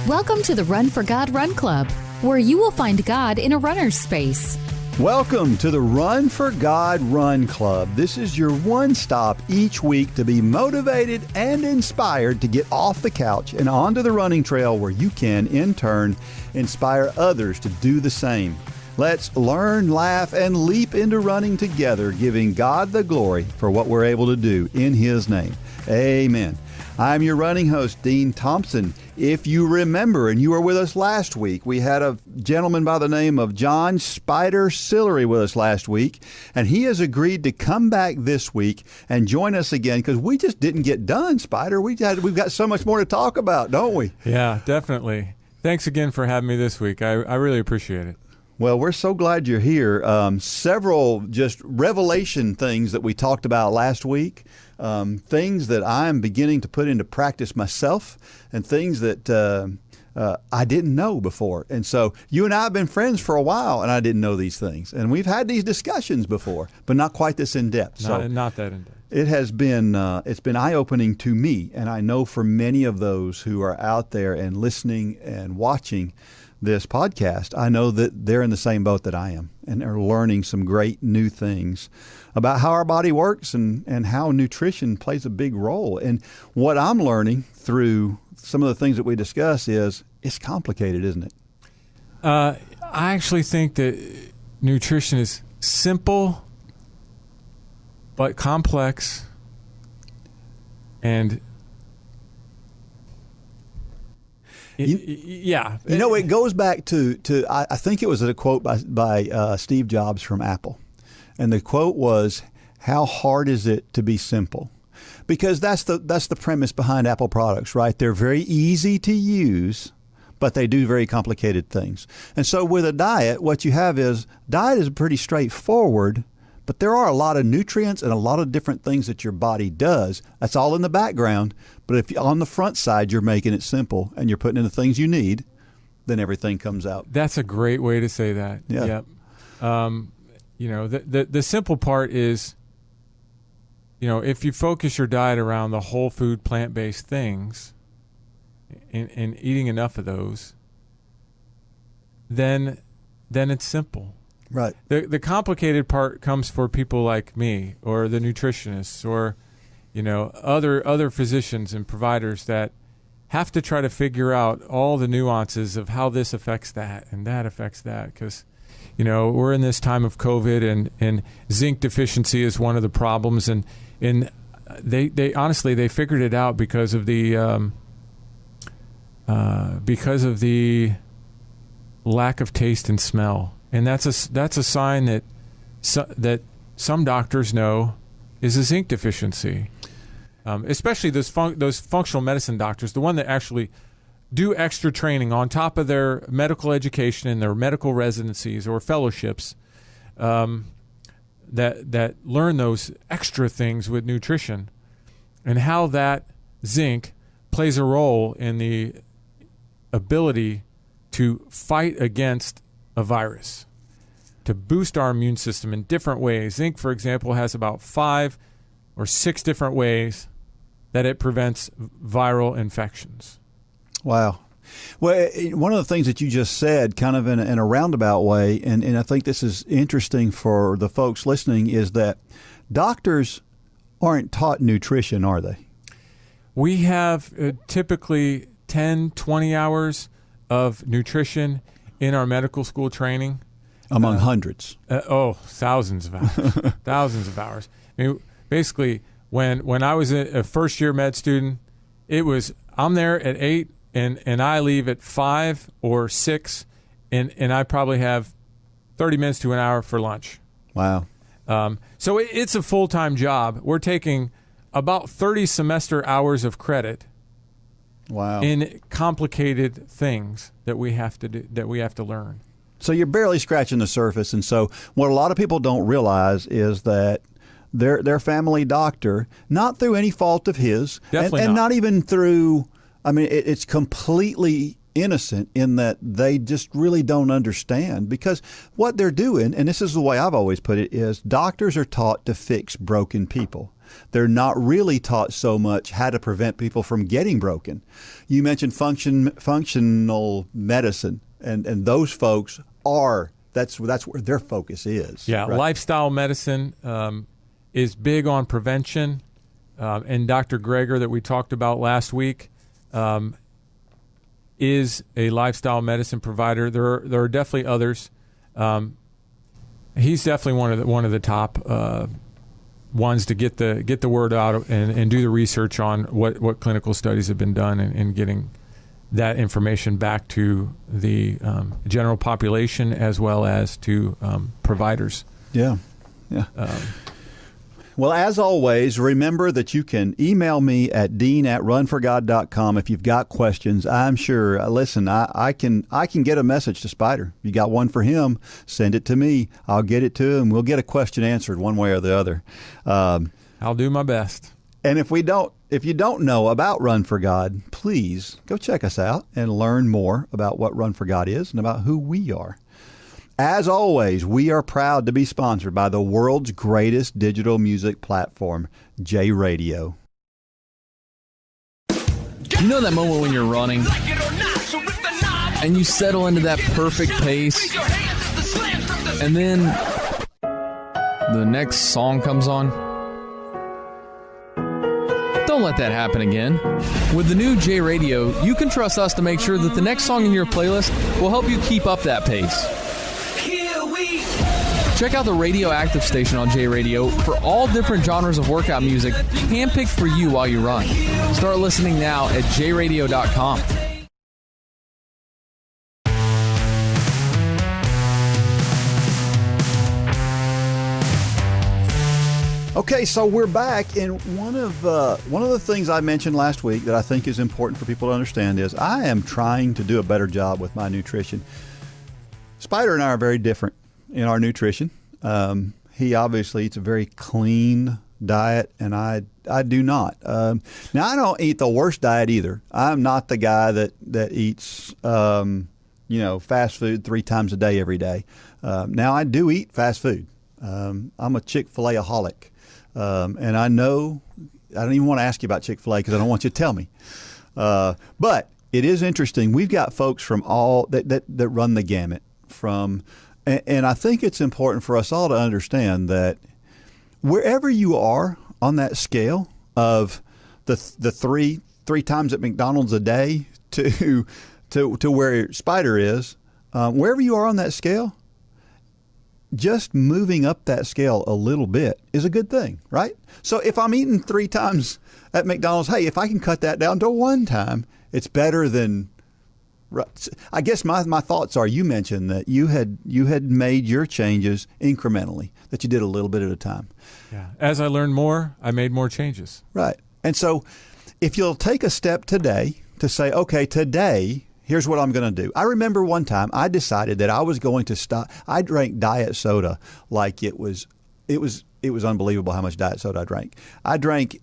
Welcome to the Run for God Run Club, where you will find God in a runner's space. Welcome to the Run for God Run Club. This is your one stop each week to be motivated and inspired to get off the couch and onto the running trail where you can, in turn, inspire others to do the same. Let's learn, laugh, and leap into running together, giving God the glory for what we're able to do in His name. Amen. I'm your running host, Dean Thompson. If you remember, and you were with us last week, we had a gentleman by the name of John Spider Sillery with us last week, and he has agreed to come back this week and join us again because we just didn't get done, Spider. We've got so much more to talk about, don't we? Yeah, definitely. Thanks again for having me this week. I really appreciate it. Well, we're so glad you're here. Several just revelation things that we talked about last week, things that I'm beginning to put into practice myself, and things that I didn't know before. And so you and I have been friends for a while, and I didn't know these things. And we've had these discussions before, but not quite this in-depth. Not that in-depth. It has been it's been eye-opening to me, and I know for many of those who are out there and listening and watching this podcast, I know that they're in the same boat that I am, and they're learning some great new things about how our body works and how nutrition plays a big role. And what I'm learning through some of the things that we discuss is it's complicated, isn't it? I actually think that nutrition is simple but complex, and yeah. You know, it goes back to I think it was a quote by Steve Jobs from Apple. And the quote was, "How hard is it to be simple?" Because that's the premise behind Apple products, right? They're very easy to use, but they do very complicated things. And so with a diet, what you have is pretty straightforward, but there are a lot of nutrients and a lot of different things that your body does. That's all in the background. But if on the front side you're making it simple and you're putting in the things you need, then everything comes out. That's a great way to say that. Yeah. Yep. You know, the simple part is, you know, if you focus your diet around the whole food, plant-based things and eating enough of those, then it's simple. Right. The complicated part comes for people like me or the nutritionists or, you know, other physicians and providers that have to try to figure out all the nuances of how this affects that and that affects that. Because, you know, we're in this time of COVID and zinc deficiency is one of the problems. And they honestly, they figured it out because of the lack of taste and smell. And that's a sign that some doctors know is a zinc deficiency, especially those functional medicine doctors, the one that actually do extra training on top of their medical education and their medical residencies or fellowships, that learn those extra things with nutrition and how that zinc plays a role in the ability to fight against a virus, to boost our immune system in different ways. Zinc, for example, has about 5 or 6 different ways that it prevents viral infections. Wow. Well, one of the things that you just said kind of in a roundabout way, and I think this is interesting for the folks listening, is that doctors aren't taught nutrition, are they? We have typically 10, 20 hours of nutrition in our medical school training. Among hundreds. Thousands of hours. Thousands of hours. I mean, basically, when I was a first-year med student, it was I'm there at 8 and I leave at 5 or 6, and I probably have 30 minutes to an hour for lunch. Wow. So it's a full-time job. We're taking about 30 semester hours of credit. Wow. In complicated things that we have to do, that we have to learn. So you're barely scratching the surface. And so what a lot of people don't realize is that their family doctor, not through any fault of his, and not even through, I mean, it's completely innocent in that they just really don't understand, because what they're doing, and this is the way I've always put it, is doctors are taught to fix broken people. They're not really taught so much how to prevent people from getting broken. You mentioned functional medicine, and those folks that's where their focus is. Yeah, right? Lifestyle medicine is big on prevention. And Dr. Greger that we talked about last week is a lifestyle medicine provider. There are definitely others. He's definitely one of the top ones to get the word out and do the research on what clinical studies have been done and getting that information back to the general population as well as to providers. Yeah. Well, as always, remember that you can email me at dean@runforgod.com if you've got questions. I'm sure. Listen, I can get a message to Spider. You got one for him, send it to me. I'll get it to him. We'll get a question answered one way or the other. I'll do my best. And if you don't know about Run for God, please go check us out and learn more about what Run for God is and about who we are. As always, we are proud to be sponsored by the world's greatest digital music platform, J Radio. You know that moment when you're running and you settle into that perfect pace, and then the next song comes on? Don't let that happen again. With the new J Radio, you can trust us to make sure that the next song in your playlist will help you keep up that pace. Check out the Radioactive station on J Radio for all different genres of workout music handpicked for you while you run. Start listening now at jradio.com. Okay, so we're back, and one of the things I mentioned last week that I think is important for people to understand is I am trying to do a better job with my nutrition. Spider and I are very different in our nutrition. He obviously eats a very clean diet, and I do not. Now, I don't eat the worst diet either. I'm not the guy that eats fast food 3 times a day every day. Now, I do eat fast food. I'm a Chick-fil-A-aholic. And I know I don't even want to ask you about Chick-fil-A because I don't want you to tell me. But it is interesting. We've got folks from all that run the gamut from, and I think it's important for us all to understand that wherever you are on that scale of the three times at McDonald's a day to where Spider is, wherever you are on that scale, just moving up that scale a little bit is a good thing, right? So if I'm eating 3 times at McDonald's, hey, if I can cut that down to 1 time, it's better than. I guess my thoughts are, you mentioned that you had made your changes incrementally, that you did a little bit at a time. Yeah. As I learned more, I made more changes. Right. And so if you'll take a step today to say, okay, today, here's what I'm going to do. I remember one time I decided that I was going to stop. I drank diet soda like it was unbelievable how much diet soda I drank. I drank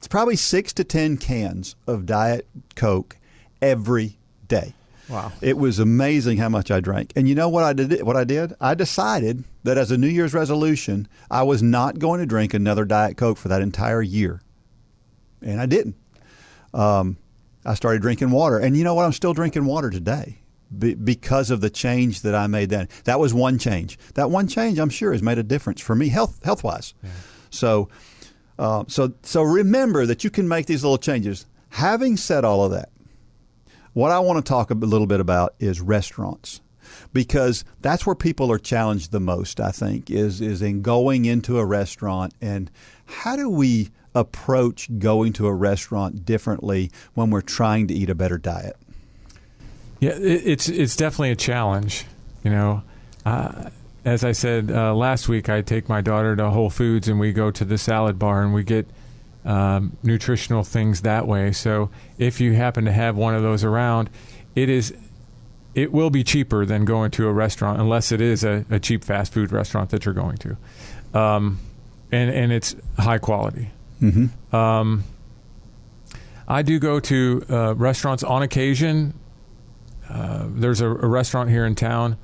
probably 6 to 10 cans of Diet Coke every day. Wow. It was amazing how much I drank. And you know what I did? I decided that as a New Year's resolution, I was not going to drink another Diet Coke for that entire year. And I didn't. I started drinking water. And you know what? I'm still drinking water today because of the change that I made then. That was one change. That one change, I'm sure, has made a difference for me health-wise. Yeah. So remember that you can make these little changes. Having said all of that, what I want to talk a little bit about is restaurants, because that's where people are challenged the most, I think, is in going into a restaurant. And how do we approach going to a restaurant differently when we're trying to eat a better diet? Yeah, it's definitely a challenge. You know, as I said last week, I take my daughter to Whole Foods and we go to the salad bar and we get nutritional things that way. So if you happen to have one of those around, it will be cheaper than going to a restaurant, unless it is a cheap fast food restaurant that you're going to, and it's high quality. Mm-hmm. I do go to restaurants on occasion. There's a restaurant here in town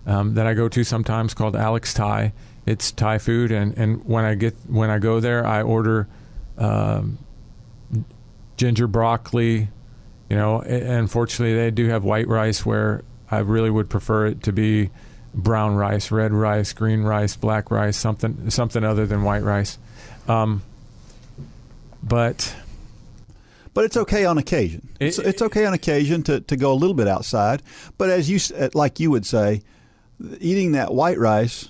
that I go to sometimes called Alex Thai. it's Thai food, and when I go there, I order ginger broccoli. You know, unfortunately, they do have white rice where I really would prefer it to be brown rice, red rice, green rice, black rice, something other than white rice. But it's okay on occasion. It's okay on occasion to go a little bit outside. But as like you would say, eating that white rice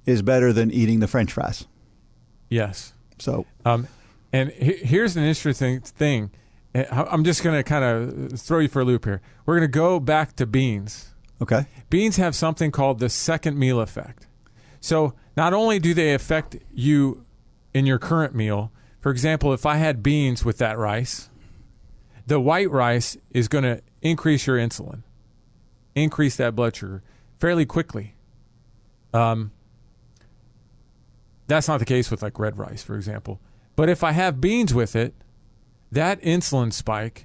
is better than eating the French fries. Yes. So, and here's an interesting thing. I'm just going to kind of throw you for a loop here. We're going to go back to beans. Okay. Beans have something called the second meal effect. So not only do they affect you in your current meal, for example, if I had beans with that rice, the white rice is going to increase your insulin, increase that blood sugar fairly quickly. That's not the case with like red rice, for example. But if I have beans with it, that insulin spike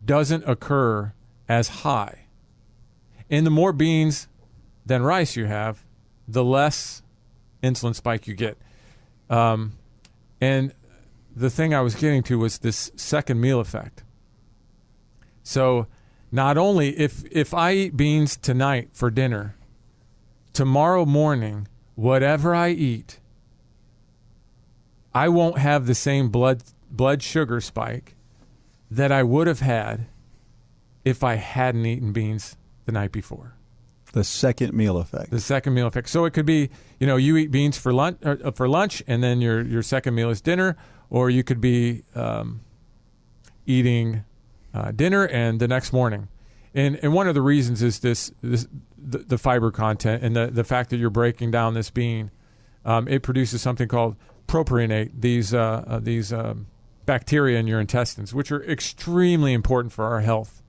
doesn't occur as high. And the more beans than rice you have, the less insulin spike you get. And the thing I was getting to was this second meal effect. So not only if I eat beans tonight for dinner, tomorrow morning, whatever I eat, I won't have the same blood sugar spike that I would have had if I hadn't eaten beans the night before. The second meal effect. The second meal effect. So it could be, you eat beans for lunch, and then your second meal is dinner, or you could be eating dinner and the next morning. And one of the reasons is the fiber content and the fact that you're breaking down this bean. It produces something called propionate, these bacteria in your intestines, which are extremely important for our health.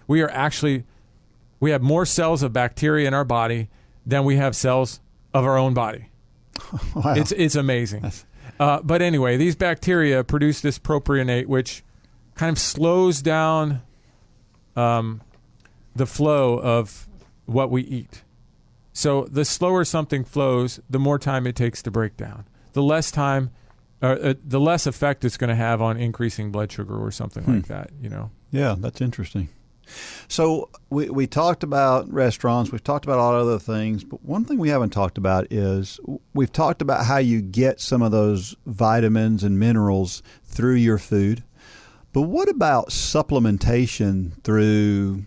We have more cells of bacteria in our body than we have cells of our own body. Wow. It's amazing. But anyway, these bacteria produce this propionate, which kind of slows down the flow of what we eat. So the slower something flows, the more time it takes to break down. The less time, the less effect it's going to have on increasing blood sugar or something like that. Yeah, that's interesting. So we talked about restaurants, we've talked about all other things, but one thing we haven't talked about is we've talked about how you get some of those vitamins and minerals through your food. But what about supplementation through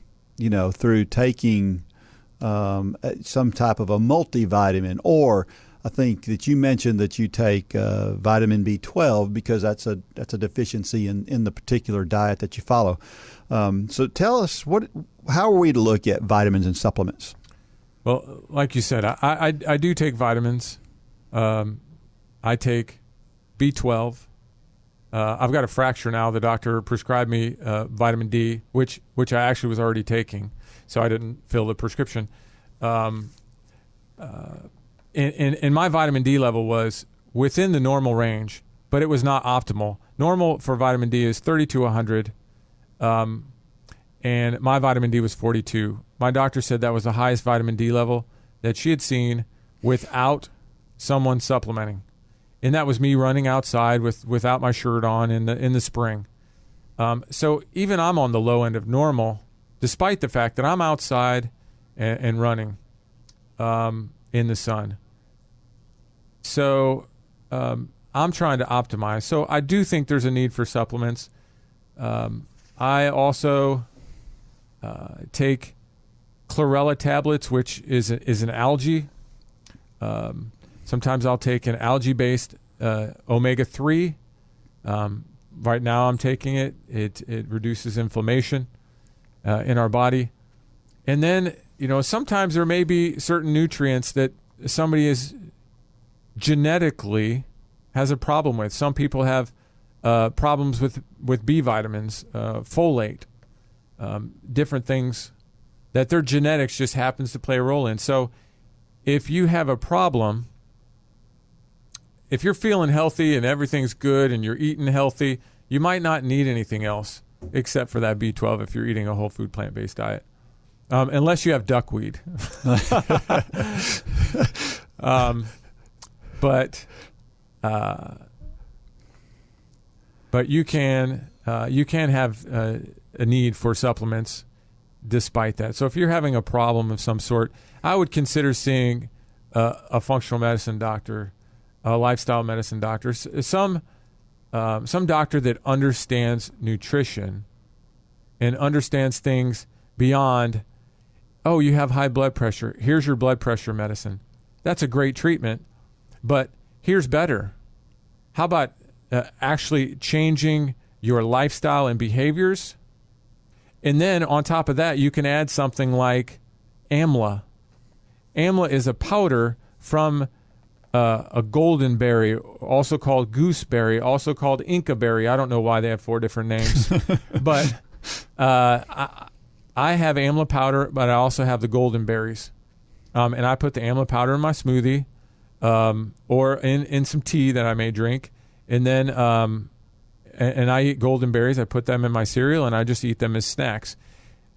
taking some type of a multivitamin, or I think that you mentioned that you take vitamin B12 because that's a deficiency in the particular diet that you follow. So tell us, how are we to look at vitamins and supplements? Well, like you said, I do take vitamins. I take B12. I've got a fracture now. The doctor prescribed me vitamin D, which I actually was already taking, so I didn't fill the prescription. And my vitamin D level was within the normal range, but it was not optimal. Normal for vitamin D is 30 to 100, and my vitamin D was 42. My doctor said that was the highest vitamin D level that she had seen without someone supplementing. And that was me running outside without my shirt on in the spring. So even I'm on the low end of normal, despite the fact that I'm outside and running in the sun. So I'm trying to optimize. So I do think there's a need for supplements. I also take chlorella tablets, which is an algae. Sometimes I'll take an algae-based omega-3. Right now I'm taking it. It reduces inflammation in our body. And then, sometimes there may be certain nutrients that somebody is genetically has a problem with. Some people have problems with B vitamins, folate, different things that their genetics just happens to play a role in. So if you have a problem, if you're feeling healthy and everything's good and you're eating healthy, you might not need anything else except for that B12 if you're eating a whole food plant-based diet, unless you have duckweed. but you can have a need for supplements despite that. So if you're having a problem of some sort, I would consider seeing a functional medicine doctor, a lifestyle medicine doctor, some doctor that understands nutrition and understands things beyond, oh, you have high blood pressure. Here's your blood pressure medicine. That's a great treatment, but here's better. How about actually changing your lifestyle and behaviors? And then on top of that, you can add something like amla. Amla is a powder from a golden berry, also called gooseberry, also called Inca berry. I don't know why they have 4 different names. But I have amla powder, but I also have the golden berries. And I put the amla powder in my smoothie or in some tea that I may drink. And then and I eat golden berries. I put them in my cereal, and I just eat them as snacks.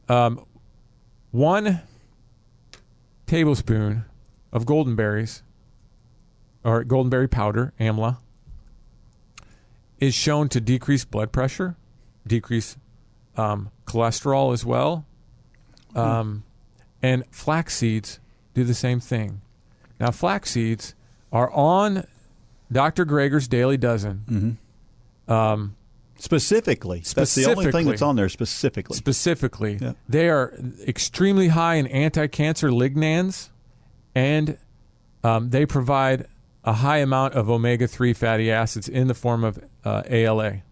1 tablespoon of golden berries, or golden berry powder, amla, is shown to decrease blood pressure, decrease cholesterol as well. And flax seeds do the same thing. Now, flax seeds are on Dr. Greger's Daily Dozen. Specifically. That's the only thing that's on there specifically. Yeah. They are extremely high in anti-cancer lignans, and they provide a high amount of omega-3 fatty acids in the form of ALA.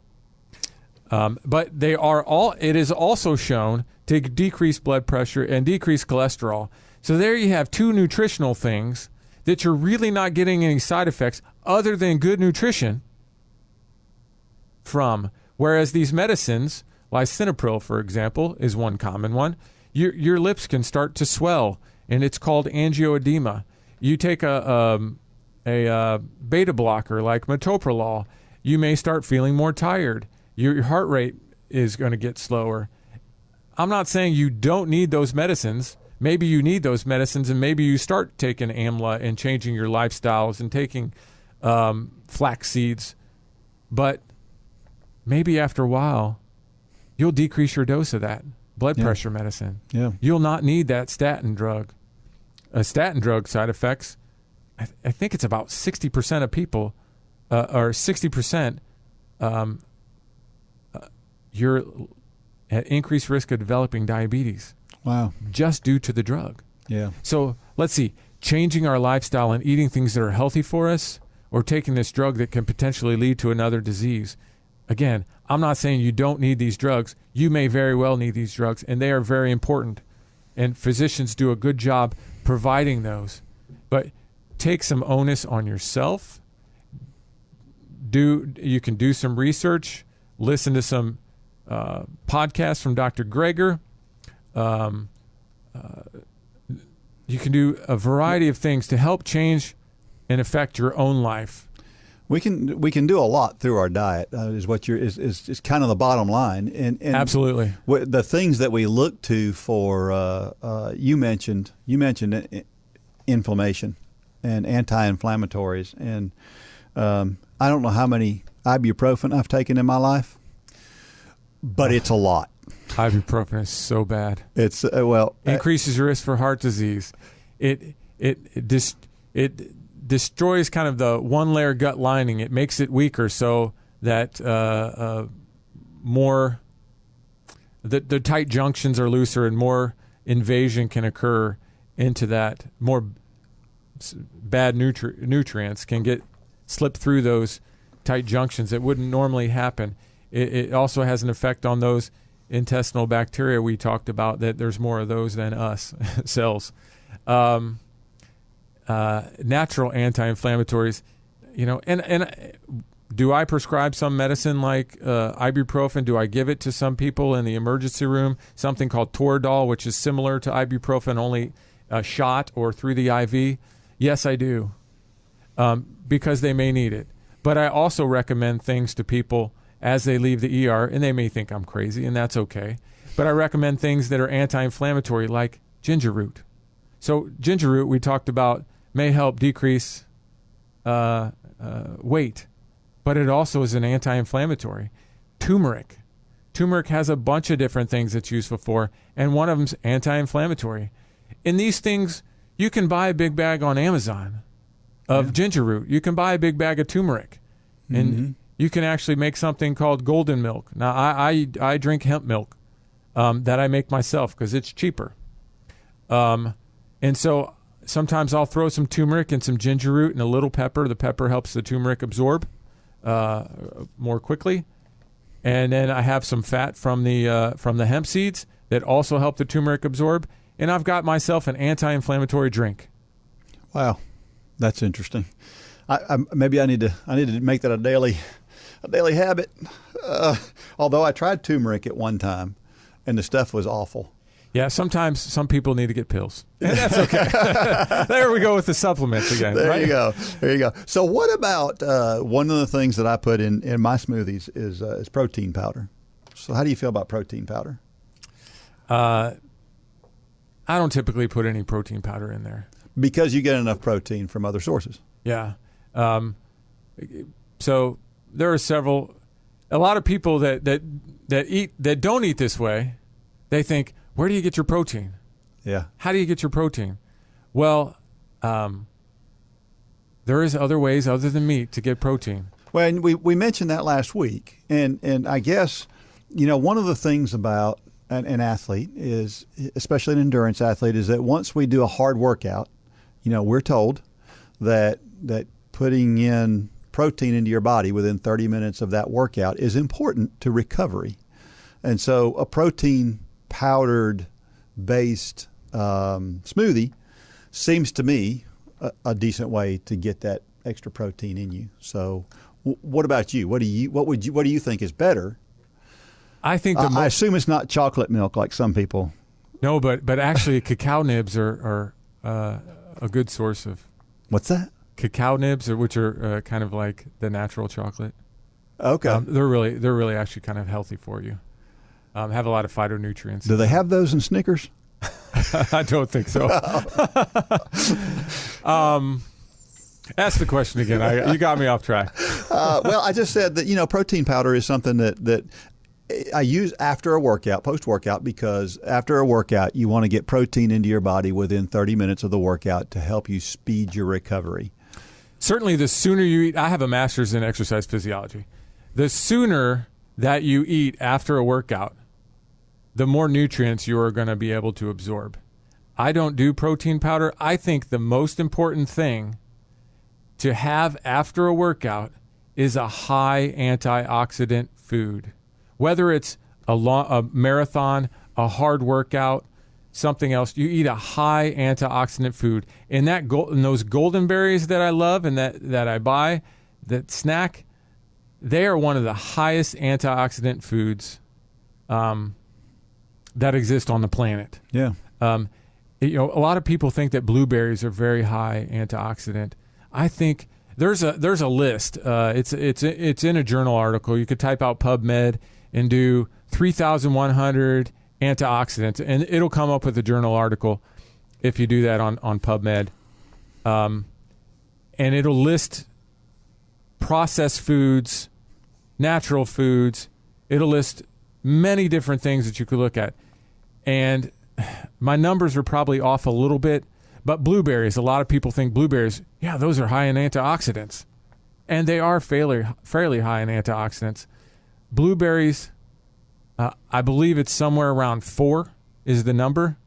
But it is also shown to decrease blood pressure and decrease cholesterol. So there you have 2 nutritional things that you're really not getting any side effects other than good nutrition from. Whereas these medicines, lisinopril, for example, is one common one. Your lips can start to swell, and it's called angioedema. You take a beta blocker like metoprolol, you may start feeling more tired. Your heart rate is going to get slower. I'm not saying you don't need those medicines. Maybe you need those medicines, and maybe you start taking amla and changing your lifestyles and taking flax seeds. But maybe after a while, you'll decrease your dose of that blood pressure medicine. Yeah. You'll not need that statin drug. Statin drug side effects, I think it's about 60% of people, or 60%, you're at increased risk of developing diabetes. Wow. Just due to the drug. Yeah. So let's see, changing our lifestyle and eating things that are healthy for us, or taking this drug that can potentially lead to another disease. Again, I'm not saying you don't need these drugs. You may very well need these drugs, and they are very important. And physicians do a good job providing those. But take some onus on yourself. You can do some research, listen to some podcasts from Dr. Greger. You can do a variety of things to help change and affect your own life. We can do a lot through our diet. Is kind of the bottom line. And absolutely, the things that we look to for you mentioned inflammation and anti-inflammatories, and I don't know how many ibuprofen I've taken in my life, but it's a lot. Ibuprofen is so bad. It's increases your risk for heart disease. It destroys kind of the one-layer gut lining. It makes it weaker so that more the tight junctions are looser and more invasion can occur into that. More bad nutrients can slip through those tight junctions that wouldn't normally happen. It also has an effect on those intestinal bacteria we talked about, that there's more of those than us cells. Natural anti-inflammatories, and do I prescribe some medicine like ibuprofen? Do I give it to some people in the emergency room? Something called Toradol, which is similar to ibuprofen, only a shot or through the IV? Yes, I do, because they may need it. But I also recommend things to people as they leave the ER, and they may think I'm crazy, and that's okay. But I recommend things that are anti-inflammatory, like ginger root. So ginger root, we talked about, may help decrease weight, but it also is an anti-inflammatory. Turmeric. Turmeric has a bunch of different things it's useful for, and one of them's anti-inflammatory. In these things, you can buy a big bag on Amazon of ginger root. You can buy a big bag of turmeric, and you can actually make something called golden milk. Now, I drink hemp milk that I make myself because it's cheaper. And so sometimes I'll throw some turmeric and some ginger root and a little pepper. The pepper helps the turmeric absorb more quickly. And then I have some fat from the hemp seeds that also help the turmeric absorb. And I've got myself an anti-inflammatory drink. Wow, that's interesting. Maybe I need to make that a daily habit. Although I tried turmeric at one time, and the stuff was awful. Yeah, sometimes some people need to get pills. And that's okay. There we go with the supplements again. There you go. So what about one of the things that I put in my smoothies is protein powder. So how do you feel about protein powder? I don't typically put any protein powder in there. Because you get enough protein from other sources. Yeah. So there are a lot of people that don't eat this way. They think, where do you get your protein? Yeah. How do you get your protein? Well, there is other ways other than meat to get protein. Well, and we mentioned that last week. And I guess, one of the things about an athlete is, especially an endurance athlete, is that once we do a hard workout, we're told that putting in protein into your body within 30 minutes of that workout is important to recovery. And so a protein powdered based smoothie seems to me a decent way to get that extra protein in you. So what about you? What do you think is better? I think I assume it's not chocolate milk like some people. No, but actually cacao nibs are a good source of. What's that? Cacao nibs, which are kind of like the natural chocolate. Okay. They're really actually kind of healthy for you. Have a lot of phytonutrients. Do they have those in Snickers? I don't think so. Ask the question again. You got me off track. Well, I just said that protein powder is something that I use after a workout, post-workout, because after a workout, you want to get protein into your body within 30 minutes of the workout to help you speed your recovery. Certainly, the sooner you eat, I have a master's in exercise physiology. The sooner that you eat after a workout, the more nutrients you are going to be able to absorb. I don't do protein powder. I think the most important thing to have after a workout is a high antioxidant food. Whether it's a marathon, a hard workout, something else, you eat a high antioxidant food. And those golden berries that I love and that I buy, that snack, they are one of the highest antioxidant foods that exist on the planet. Yeah. A lot of people think that blueberries are very high antioxidant. I think there's a list. It's in a journal article. You could type out PubMed and do 3,100 antioxidants, and it'll come up with a journal article if you do that on PubMed. And it'll list processed foods, natural foods. It'll list many different things that you could look at. And my numbers are probably off a little bit, but blueberries, a lot of people think blueberries, yeah, those are high in antioxidants. And they are fairly high in antioxidants. Blueberries, I believe it's somewhere around 4 is the number.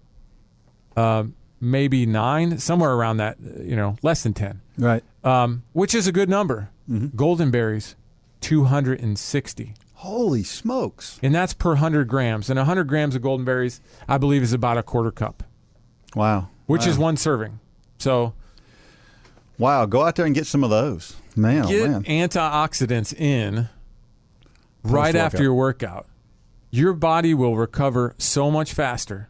Maybe 9, somewhere around that, less than 10. Right. Which is a good number. Mm-hmm. Golden berries, 260. Holy smokes. And that's per 100 grams. And 100 grams of golden berries, I believe, is about a quarter cup. Wow. Which is one serving. So. Wow. Go out there and get some of those. Man, get man. Antioxidants in right after your workout. Your body will recover so much faster.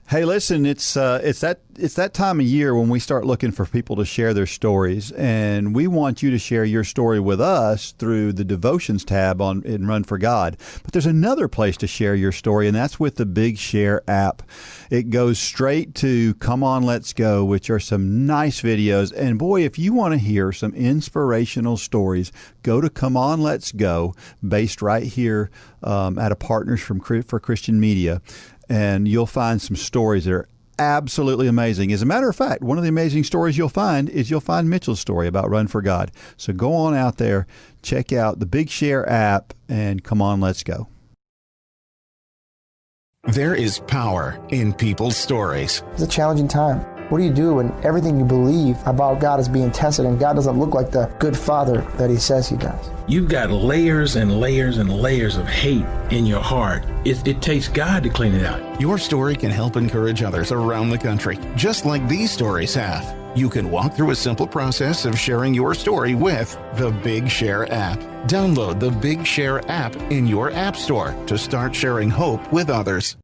Hey, listen, it's that time of year when we start looking for people to share their stories, and we want you to share your story with us through the Devotions tab in Run for God. But there's another place to share your story, and that's with the Big Share app. It goes straight to Come On, Let's Go, which are some nice videos. And boy, if you want to hear some inspirational stories, go to Come On, Let's Go, based right here at a Partners for Christian Media. And you'll find some stories that are absolutely amazing. As a matter of fact, one of the amazing stories you'll find Mitchell's story about Run for God. So go on out there, check out the Big Share app, and come on, let's go. There is power in people's stories. It's a challenging time. What do you do when everything you believe about God is being tested and God doesn't look like the good father that he says he does? You've got layers and layers and layers of hate in your heart. It takes God to clean it out. Your story can help encourage others around the country, just like these stories have. You can walk through a simple process of sharing your story with the Big Share app. Download the Big Share app in your app store to start sharing hope with others.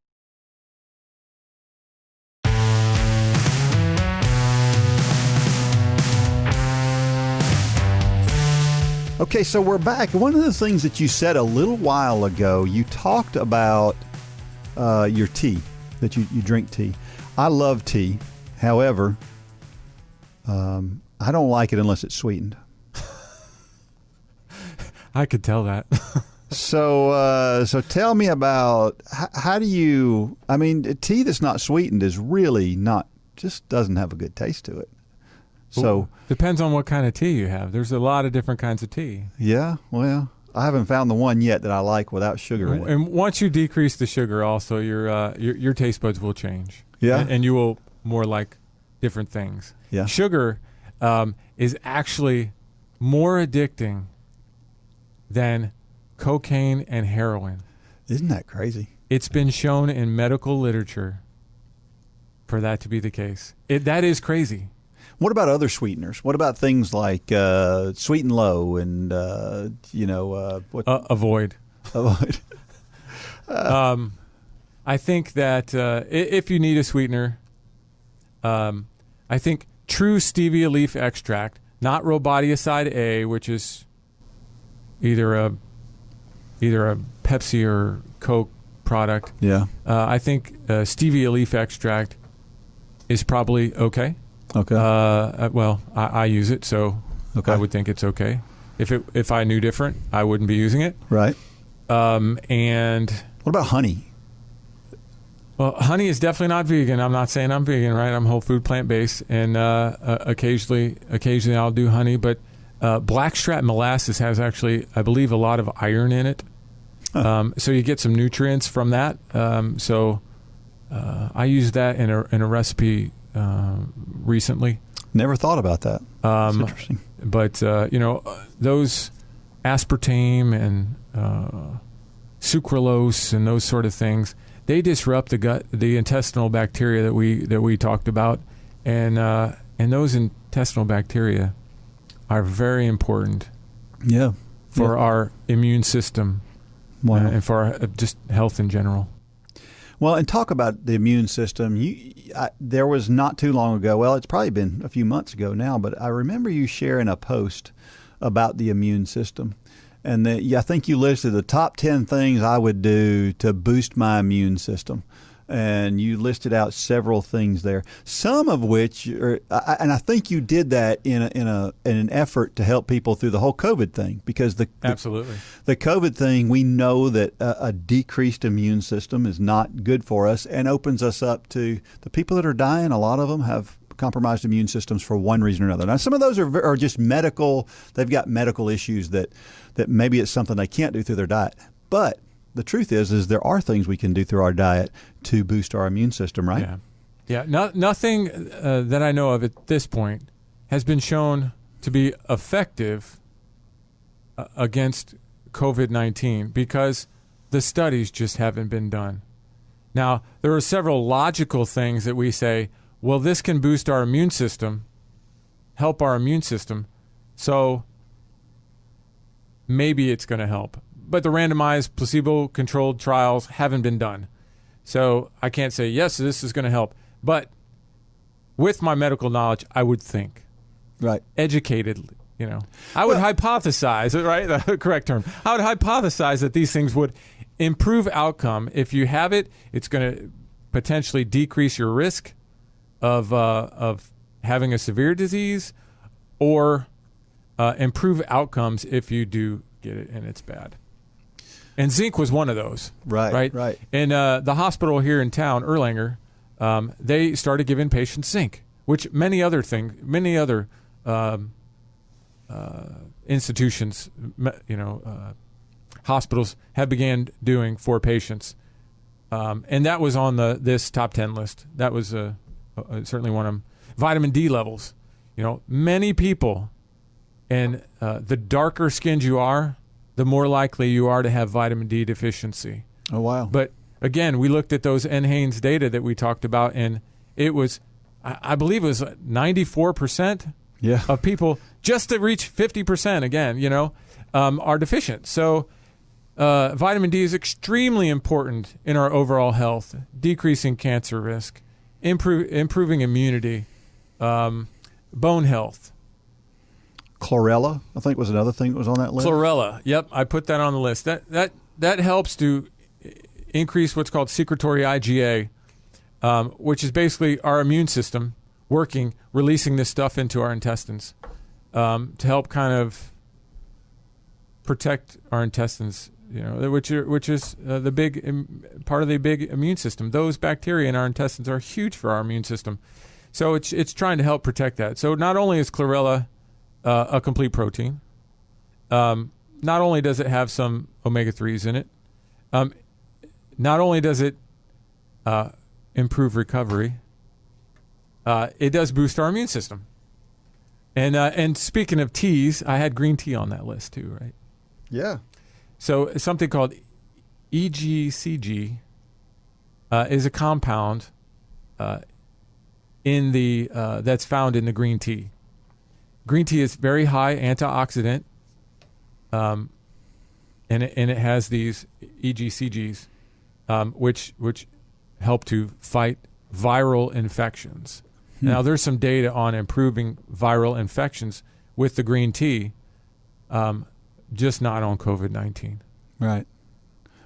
Okay, so we're back. One of the things that you said a little while ago, you talked about your tea, that you drink tea. I love tea. However, I don't like it unless it's sweetened. I could tell that. So tell me about how do you, I mean, tea that's not sweetened is really not, just doesn't have a good taste to it. So depends on what kind of tea you have. There's a lot of different kinds of tea. Yeah, well, I haven't found the one yet that I like without sugar in it. And once you decrease the sugar, also your taste buds will change. Yeah, and you will more like different things. Yeah, sugar is actually more addicting than cocaine and heroin. Isn't that crazy? It's been shown in medical literature for that to be the case. That is crazy. What about other sweeteners? What about things like Sweet and Low and avoid? Avoid. I think that if you need a sweetener, I think true stevia leaf extract, not Robodiacide A, which is either a Pepsi or Coke product. Yeah. I think stevia leaf extract is probably okay. Okay. Well, I use it, so okay. I would think it's okay. If I knew different, I wouldn't be using it. Right. And what about honey? Well, honey is definitely not vegan. I'm not saying I'm vegan, right? I'm whole food, plant-based, and occasionally I'll do honey. But blackstrap molasses has actually, I believe, a lot of iron in it. Huh. So you get some nutrients from that. So I used that in a recipe recently. Never thought about that. That's interesting. But those aspartame and sucralose and those sort of things, they disrupt the intestinal bacteria that we talked about, and those intestinal bacteria are very important. Yeah. For our immune system. Wow. And for our just health in general. Well, and talk about the immune system. There was not too long ago, well, it's probably been a few months ago now, but I remember you sharing a post about the immune system. And I think you listed the top 10 things I would do to boost my immune system. And you listed out several things there, some of which and I think you did that in an effort to help people through the whole COVID thing, because absolutely the COVID thing, we know that a decreased immune system is not good for us and opens us up to the people that are dying. A lot of them have compromised immune systems for one reason or another. Now, some of those are just medical. They've got medical issues that maybe it's something they can't do through their diet, but the truth is there are things we can do through our diet to boost our immune system, right? Yeah. Nothing that I know of at this point has been shown to be effective against COVID-19 because the studies just haven't been done. Now, there are several logical things that we say, well, this can boost our immune system, help our immune system, so maybe it's going to help. But the randomized placebo-controlled trials haven't been done. So I can't say, yes, this is going to help. But with my medical knowledge, I would think. Right. Educated, I would hypothesize, right? The correct term. I would hypothesize that these things would improve outcome. If you have it, it's going to potentially decrease your risk of having a severe disease, or improve outcomes if you do get it and it's bad. And zinc was one of those. Right. And the hospital here in town, Erlanger, they started giving patients zinc, which many other institutions, hospitals have began doing for patients. And that was on this top 10 list. That was certainly one of them. Vitamin D levels. Many people, and the darker skinned you are, the more likely you are to have vitamin D deficiency. Oh, wow. But again, we looked at those NHANES data that we talked about, and it was, I believe it was 94% of people, just to reach 50% again, are deficient. So vitamin D is extremely important in our overall health, decreasing cancer risk, improving immunity, bone health. Chlorella, I think, was another thing that was on that list. Chlorella, yep, I put that on the list. That helps to increase what's called secretory IgA, which is basically our immune system working, releasing this stuff into our intestines to help kind of protect our intestines. Which is the big part of the big immune system. Those bacteria in our intestines are huge for our immune system, so it's trying to help protect that. So not only is chlorella a complete protein, not only does it have some omega-3s in it, not only does it improve recovery, it does boost our immune system. And speaking of teas, I had green tea on that list too, right? Yeah. So something called EGCG is a compound that's found in the green tea. Green tea is very high antioxidant, and it has these EGCGs, which help to fight viral infections. Now, there's some data on improving viral infections with the green tea, just not on COVID-19. Right.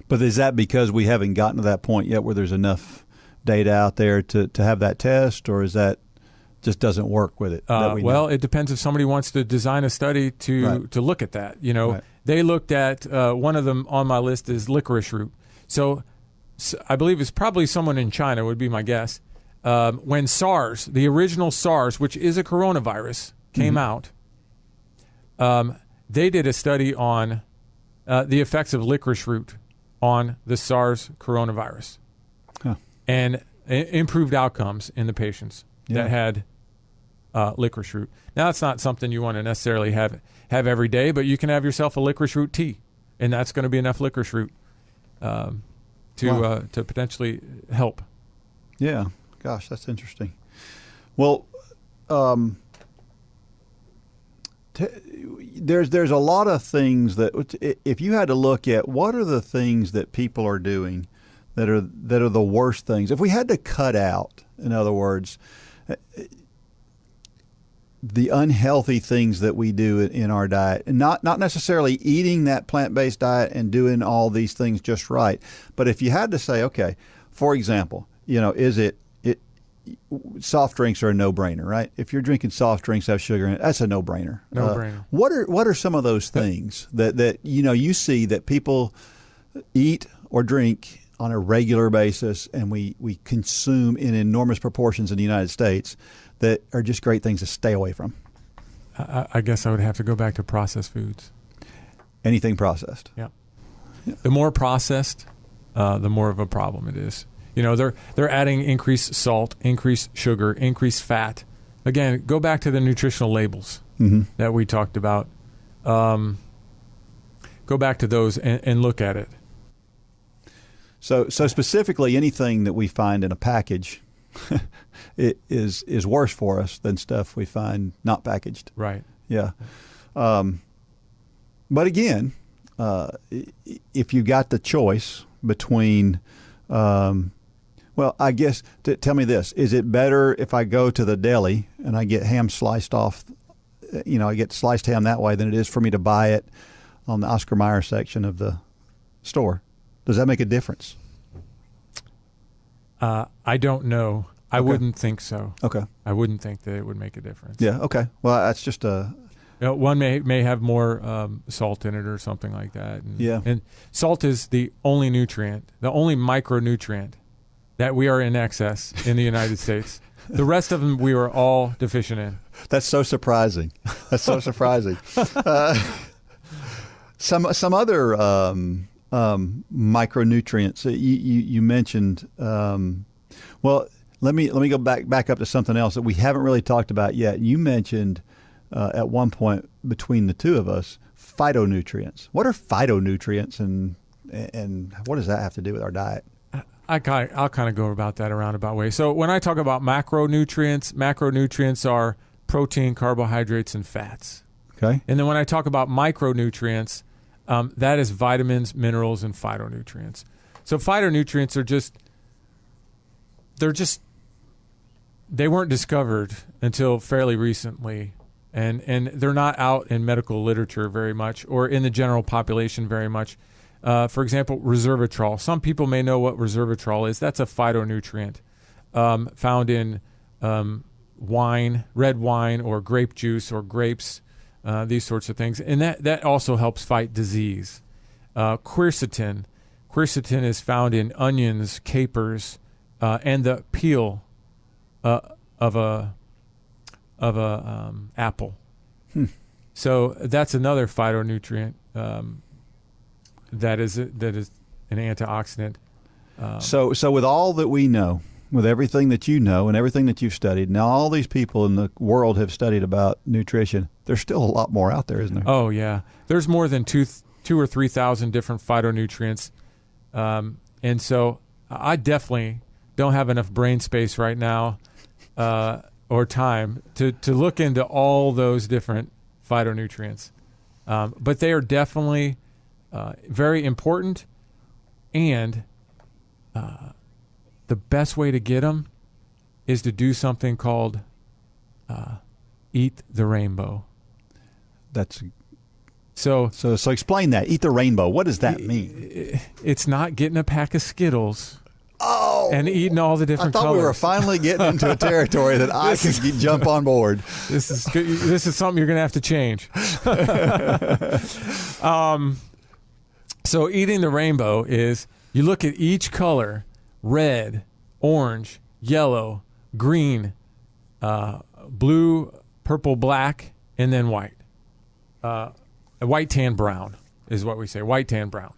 But is that because we haven't gotten to that point yet where there's enough data out there to have that test, or is that just doesn't work with it? Well, it depends if somebody wants to design a study to look at that. Right. They looked at, one of them on my list is licorice root. So I believe it's probably someone in China, would be my guess. When SARS, the original SARS, which is a coronavirus, came out, they did a study on the effects of licorice root on the SARS coronavirus, and improved outcomes in the patients that had licorice root. Now, that's not something you want to necessarily have every day, but you can have yourself a licorice root tea, and that's going to be enough licorice root to potentially help. Yeah. Gosh, that's interesting. Well, there's a lot of things that, if you had to look at what are the things that people are doing that are the worst things, if we had to cut out, in other words, the unhealthy things that we do in our diet, and not necessarily eating that plant-based diet and doing all these things just right, but if you had to say, okay, for example, is it soft drinks are a no-brainer, right? If you're drinking soft drinks that have sugar in it, that's a no-brainer. No-brainer. What are some of those things that you see that people eat or drink on a regular basis, and we consume in enormous proportions in the United States, that are just great things to stay away from? I guess I would have to go back to processed foods. Anything processed. Yeah. The more processed, the more of a problem it is. They're adding increased salt, increased sugar, increased fat. Again, go back to the nutritional labels that we talked about. Go back to those and look at it. So specifically, anything that we find in a package it is worse for us than stuff we find not packaged. Right. Yeah. But again, if you got the choice between Well, I guess, tell me this. Is it better if I go to the deli and I get ham sliced off, I get sliced ham that way than it is for me to buy it on the Oscar Mayer section of the store? Does that make a difference? I don't know. I wouldn't think so. Okay. I wouldn't think that it would make a difference. Yeah, okay. Well, that's just one may have more salt in it or something like that. Yeah. And salt is the only nutrient, the only micronutrient that we are in excess in the United States. The rest of them we are all deficient in. That's so surprising. That's so surprising. Some other micronutrients you mentioned. Well, let me go back up to something else that we haven't really talked about yet. You mentioned at one point between the two of us phytonutrients. What are phytonutrients, and what does that have to do with our diet? I'll kind of go about that a roundabout way. So when I talk about macronutrients are protein, carbohydrates, and fats. Okay. And then when I talk about micronutrients, that is vitamins, minerals, and phytonutrients. So phytonutrients are they weren't discovered until fairly recently, and they're not out in medical literature very much or in the general population very much. For example, resveratrol. Some people may know what resveratrol is. That's a phytonutrient found in wine, red wine, or grape juice, or grapes, these sorts of things. And that also helps fight disease. Quercetin. Quercetin is found in onions, capers, and the peel of a apple. So that's another phytonutrient. That is an antioxidant. So with all that we know, with everything that you know and everything that you've studied, now all these people in the world have studied about nutrition, there's still a lot more out there, isn't there? Oh, yeah. There's more than 2,000 or 3,000 different phytonutrients. And so I definitely don't have enough brain space right now or time to look into all those different phytonutrients. But they are definitely very important, and the best way to get them is to do something called eat the rainbow. So explain that. Eat the rainbow. What does that mean? It's not getting a pack of Skittles. And eating all the different colors. I thought colors. we were finally getting into a territory that I can jump on board. This is something you're going to have to change. So eating the rainbow is you look at each color: red, orange, yellow, green, blue, purple, black, and then white. White, tan, brown is what we say. White, tan, brown.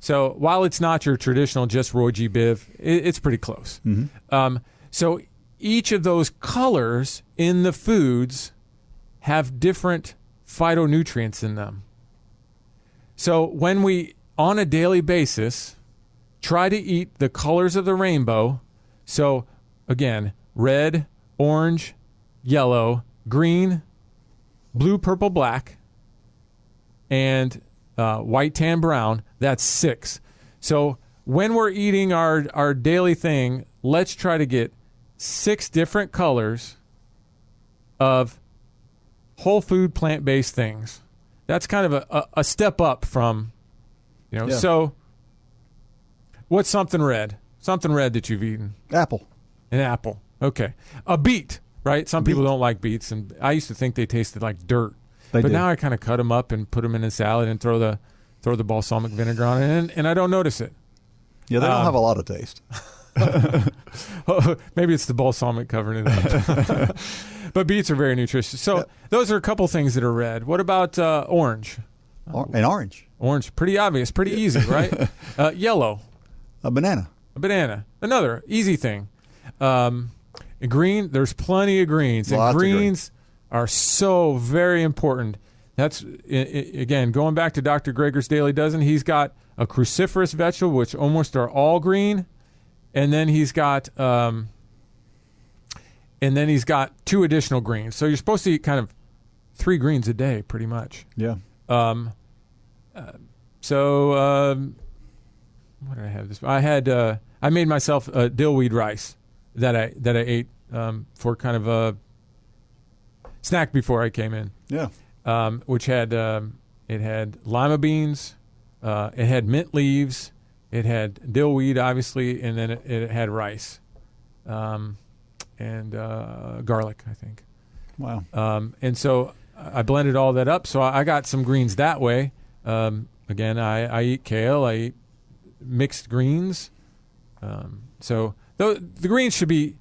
So while it's not your traditional just Roy G. Biv, it's pretty close. Mm-hmm. So each of those colors in the foods have different phytonutrients in them. So when we, on a daily basis, try to eat the colors of the rainbow, so again, red, orange, yellow, green, blue, purple, black, and white, tan, brown, that's 6. So when we're eating our daily thing, let's try to get 6 different colors of whole food, plant-based things. That's kind of a step up from, Yeah. So what's something red? Something red that you've eaten? Apple. An apple. Okay. A beet, right? Some people don't like beets, and I used to think they tasted like dirt. But now I kind of cut them up and put them in a salad and throw the balsamic vinegar on it, and I don't notice it. Yeah, they don't have a lot of taste. Maybe it's the balsamic covering it up. But beets are very nutritious. So those are a couple things that are red. What about orange? An orange. Orange, pretty obvious, pretty easy, right? Yellow. A banana. A banana. Another easy thing. Green, there's plenty of greens. Lots and greens are so very important. That's, again, going back to Dr. Greger's Daily Dozen, he's got a cruciferous vegetable, which almost are all green, and then he's got 2 additional greens. So you're supposed to eat kind of 3 greens a day, pretty much. Yeah. What did I have this? I I made myself a dillweed rice that I ate for kind of a snack before I came in. Yeah. Which had it had lima beans, it had mint leaves, it had dillweed, obviously, and then it had rice, and garlic, I think. Wow. And so I blended all that up. So I got some greens that way. Again, I eat kale. I eat mixed greens. So the greens should be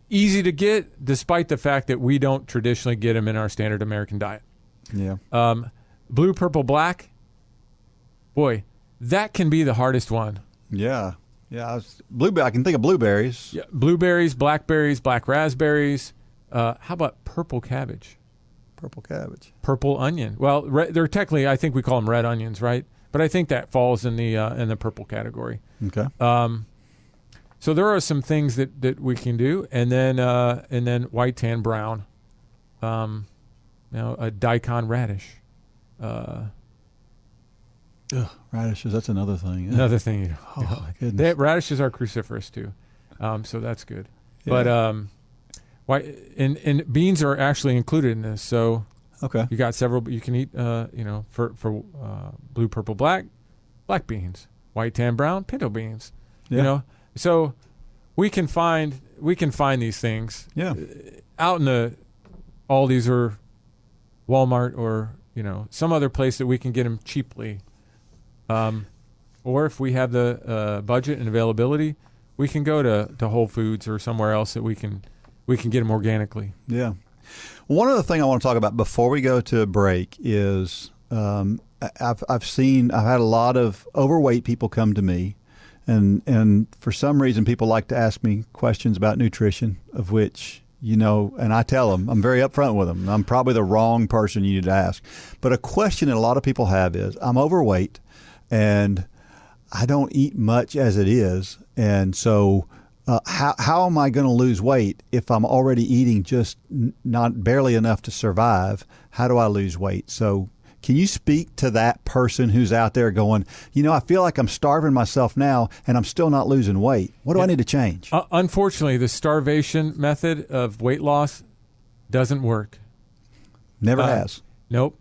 easy to get, despite the fact that we don't traditionally get them in our standard American diet. Yeah. Blue, purple, black. Boy, that can be the hardest one. Yeah. Yeah. I can think of blueberries. Yeah, blueberries, blackberries, black raspberries. How about purple cabbage? Purple cabbage. Purple onion. Well, they're technically, I think we call them red onions, right? But I think that falls in the purple category. Okay. So there are some things that we can do, and then white, tan, brown. A daikon radish. Radishes. That's another thing. Another thing. Oh my goodness. Radishes are cruciferous too, so that's good. Yeah. But white and beans are actually included in this. So okay, you got several. You can eat, for blue, purple, black beans, white, tan, brown, pinto beans. Yeah. So we can find these things. Yeah. Out in the Aldi's or Walmart or some other place that we can get them cheaply. Or if we have the budget and availability, we can go to Whole Foods or somewhere else that we can get them organically. Yeah. One other thing I want to talk about before we go to a break is I've had a lot of overweight people come to me, and for some reason people like to ask me questions about nutrition, of which and I tell them, I'm very upfront with them. I'm probably the wrong person you need to ask. But a question that a lot of people have is, I'm overweight and I don't eat much as it is. And so how am I going to lose weight if I'm already eating just not barely enough to survive? How do I lose weight? So can you speak to that person who's out there going, I feel like I'm starving myself now and I'm still not losing weight. What do I need to change? Unfortunately, the starvation method of weight loss doesn't work. Never has. Nope.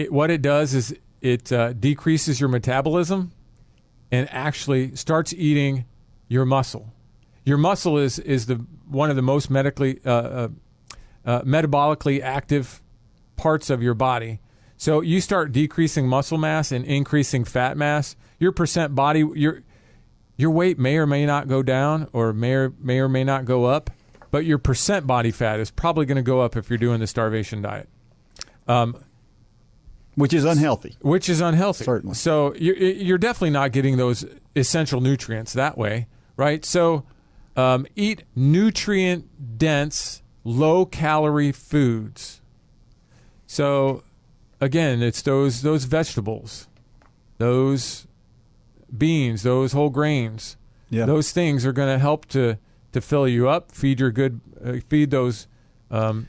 What it does is it decreases your metabolism and actually starts eating your muscle. Your muscle is one of the most metabolically active parts of your body. So you start decreasing muscle mass and increasing fat mass. Your percent body, your weight may or may not go down, or may or may not go up, but your percent body fat is probably going to go up if you're doing the starvation diet. Which is unhealthy. Certainly. So you're definitely not getting those essential nutrients that way, right? So eat nutrient-dense, low-calorie foods. So again, it's those vegetables, those beans, those whole grains. Yeah. Those things are going to help to fill you up, feed those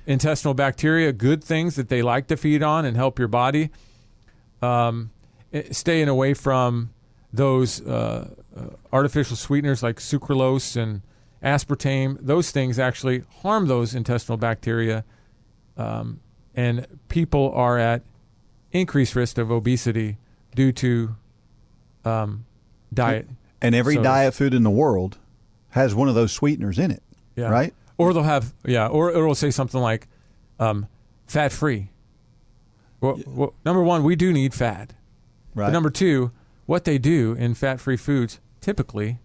intestinal bacteria, good things that they like to feed on and help your body. Staying away from those artificial sweeteners like sucralose and aspartame. Those things actually harm those intestinal bacteria, and people are at increased risk of obesity due to diet. And every diet food in the world has one of those sweeteners in it, right? Or they'll have, or it'll say something like fat-free. Well, number one, we do need fat. Right. But number two, what they do in fat-free foods typically,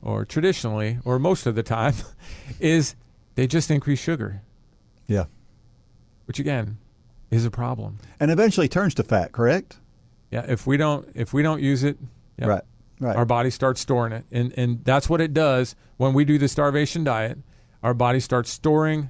or traditionally, or most of the time, is they just increase sugar. Yeah. Which, again, is a problem. And eventually turns to fat, correct? Yeah, if we don't use it, right. Our body starts storing it. And that's what it does when we do the starvation diet. Our body starts storing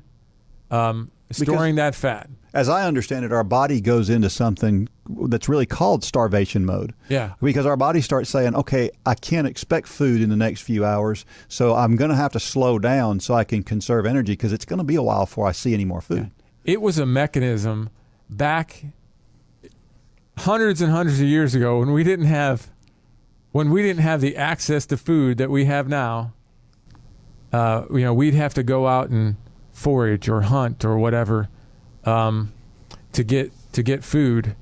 that fat. As I understand it, our body goes into something that's really called starvation mode. Yeah. Because our body starts saying, okay, I can't expect food in the next few hours, so I'm going to have to slow down so I can conserve energy, because it's going to be a while before I see any more food. Yeah. It was a mechanism back hundreds and hundreds of years ago when we didn't have when we didn't have the access to food that we have now, we'd have to go out and forage or hunt or whatever to get food.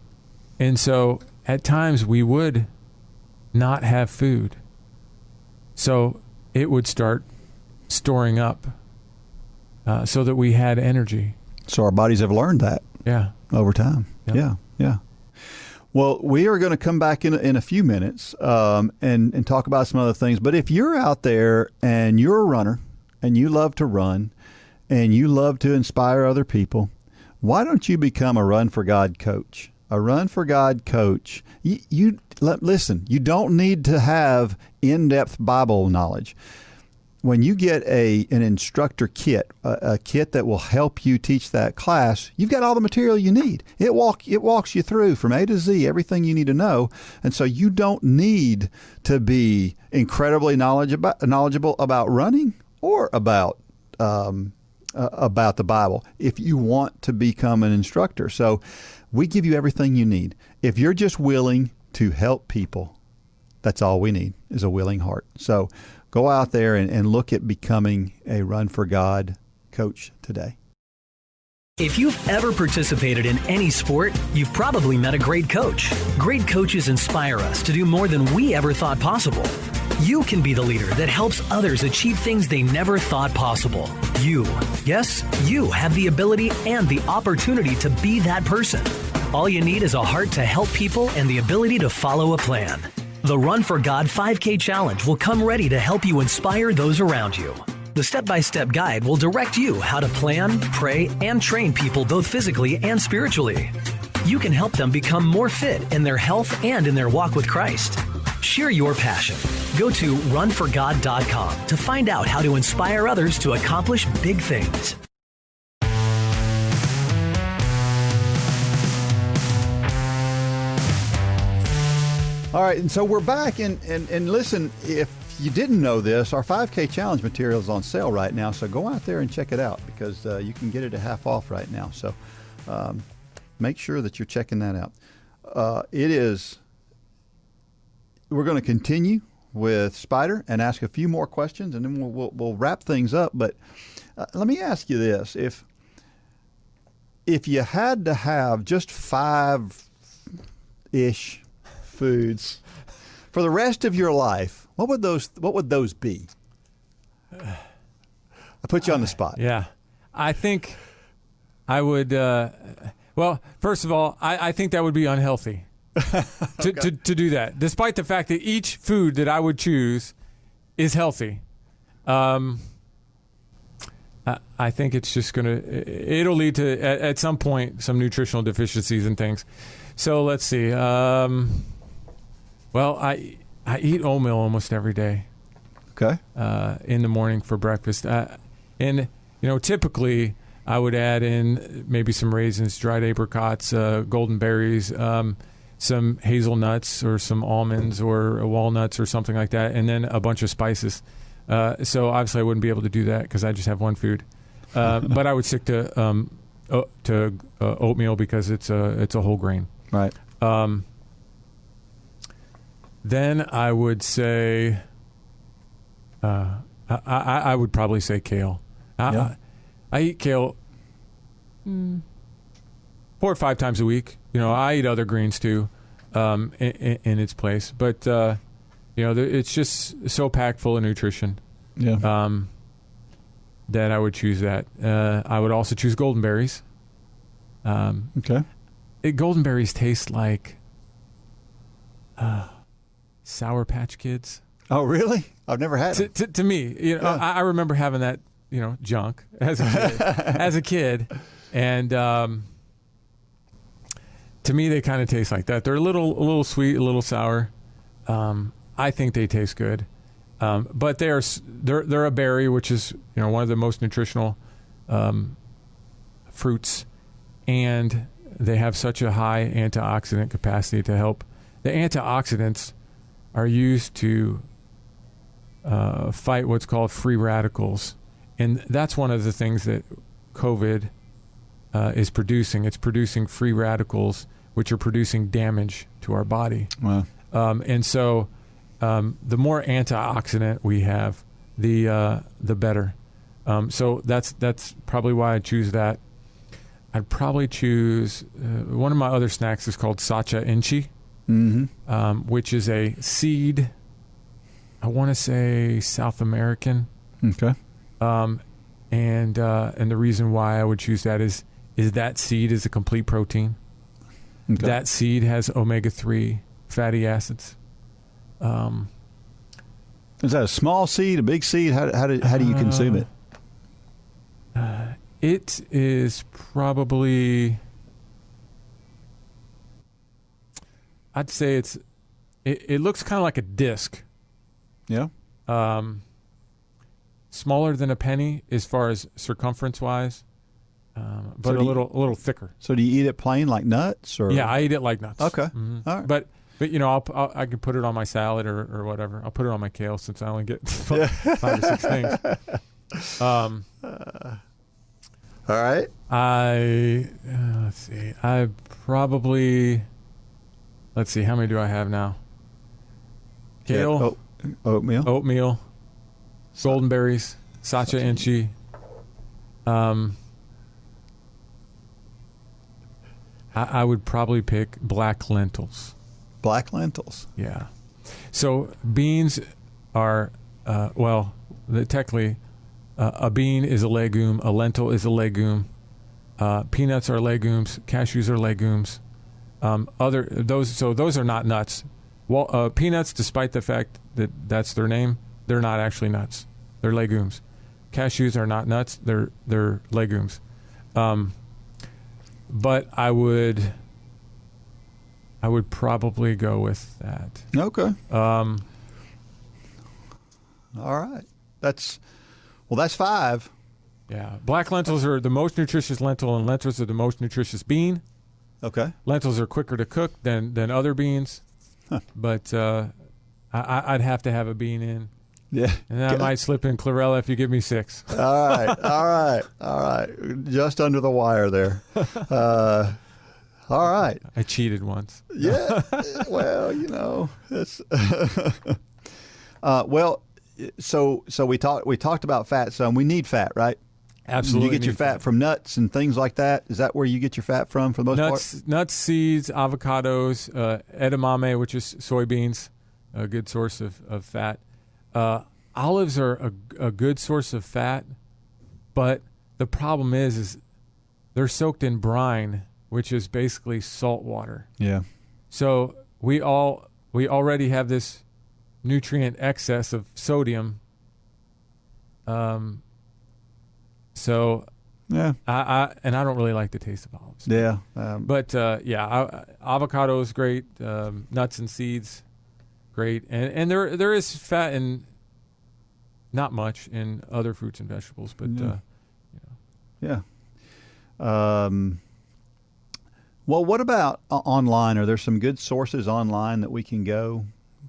And so at times we would not have food. So it would start storing up so that we had energy. So our bodies have learned that over time. Yep. Yeah. Well, we are going to come back in a few minutes and talk about some other things. But if you're out there and you're a runner and you love to run and you love to inspire other people, why don't you become a Run for God coach? A Run for God coach. Listen, you don't need to have in-depth Bible knowledge. When you get an instructor kit, a kit that will help you teach that class, you've got all the material you need. It walks you through from A to Z everything you need to know, and so you don't need to be incredibly knowledgeable about running or about the Bible if you want to become an instructor. So we give you everything you need. If you're just willing to help people, that's all we need is a willing heart. So go out there and look at becoming a Run for God coach today. If you've ever participated in any sport, you've probably met a great coach. Great coaches inspire us to do more than we ever thought possible. You can be the leader that helps others achieve things they never thought possible. You have the ability and the opportunity to be that person. All you need is a heart to help people and the ability to follow a plan. The Run for God 5K Challenge will come ready to help you inspire those around you. The step-by-step guide will direct you how to plan, pray, and train people both physically and spiritually. You can help them become more fit in their health and in their walk with Christ. Share your passion. Go to runforgod.com to find out how to inspire others to accomplish big things. All right, and so we're back, and listen, if you didn't know this, our 5K Challenge material is on sale right now, so go out there and check it out because you can get it at half off right now. So make sure that you're checking that out. We're going to continue with Spider and ask a few more questions, and then we'll wrap things up. But let me ask you this: if you had to have just 5-ish foods for the rest of your life, what would those be? I put you on the spot. Yeah, I think I would. Well, first of all, I think that would be unhealthy to do that, despite the fact that each food that I would choose is healthy. I think it's just it'll lead to at some point some nutritional deficiencies and things. So let's see. Well, I eat oatmeal almost every day. Okay. In the morning for breakfast, and typically I would add in maybe some raisins, dried apricots, golden berries, some hazelnuts or some almonds or walnuts or something like that, and then a bunch of spices. So obviously I wouldn't be able to do that because I just have one food. But I would stick to oatmeal because it's a whole grain. Right. Then I would say, I would probably say kale. I eat kale 4 or 5 times a week. I eat other greens too, in its place. But it's just so packed full of nutrition. Yeah. That I would choose that. I would also choose golden berries. Okay. Golden berries taste like Sour Patch Kids. Oh, really? I've never had them. To me, I remember having that, junk as a kid, and to me, they kind of taste like that. They're a little sweet, a little sour. I think they taste good, but they're a berry, which is one of the most nutritional fruits, and they have such a high antioxidant capacity to help. The antioxidants are used to fight what's called free radicals. And that's one of the things that COVID is producing. It's producing free radicals, which are producing damage to our body. Wow. And so the more antioxidant we have, the better. So that's probably why I choose that. I'd probably choose one of my other snacks is called Sacha Inchi, which is a seed. I want to say South American. Okay. And the reason why I would choose that is that seed is a complete protein. Okay. That seed has omega-3 fatty acids. Is that a small seed, a big seed? How do you consume it? It is probably, I'd say it looks kind of like a disc. Yeah. Smaller than a penny as far as circumference-wise, but a little thicker. So do you eat it plain like nuts? Or? Yeah, I eat it like nuts. Okay. Mm-hmm. All right. But I can put it on my salad or whatever. I'll put it on my kale since I only get 5 or 6 things. All right. Let's see. Let's see. How many do I have now? Kale, oatmeal, golden berries, Sacha Inchi. I would probably pick black lentils. Black lentils. Yeah. So beans are technically. A bean is a legume. A lentil is a legume. Peanuts are legumes. Cashews are legumes. Those are not nuts. Well, peanuts, despite the fact that that's their name, they're not actually nuts. They're legumes. Cashews are not nuts. They're legumes. But I would probably go with that. Okay. All right. That's 5. Yeah. Black lentils are the most nutritious lentil, and lentils are the most nutritious bean. Okay. Lentils are quicker to cook than other beans. Huh. But I'd have to have a bean in. Yeah. And I might slip in chlorella if you give me 6. All right. Just under the wire there. All right. I cheated once. Yeah. Well, it's So we talked about fat some. We need fat, right? Absolutely. You get your fat from nuts and things like that. Is that where you get your fat from for the most part? Nuts, seeds, avocados, edamame, which is soybeans, a good source of fat. Olives are a good source of fat, but the problem is they're soaked in brine, which is basically salt water. Yeah. So we already have this nutrient excess of sodium. So yeah, I don't really like the taste of olives. Yeah, avocado is great. Nuts and seeds, great, and there is fat in not much in other fruits and vegetables, but yeah. Well, what about online? Are there some good sources online that we can go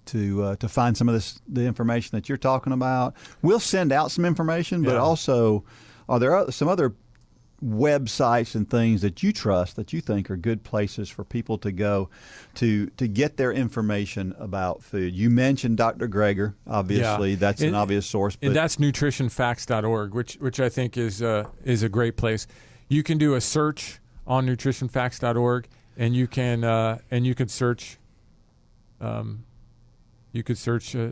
to find some of the information that you're talking about? We'll send out some information, but also, are there some other websites and things that you trust that you think are good places for people to go to get their information about food? You mentioned Dr. Greger, obviously. That's an obvious source. But and that's nutritionfacts.org, which I think is a great place. You can do a search on nutritionfacts.org, and you could search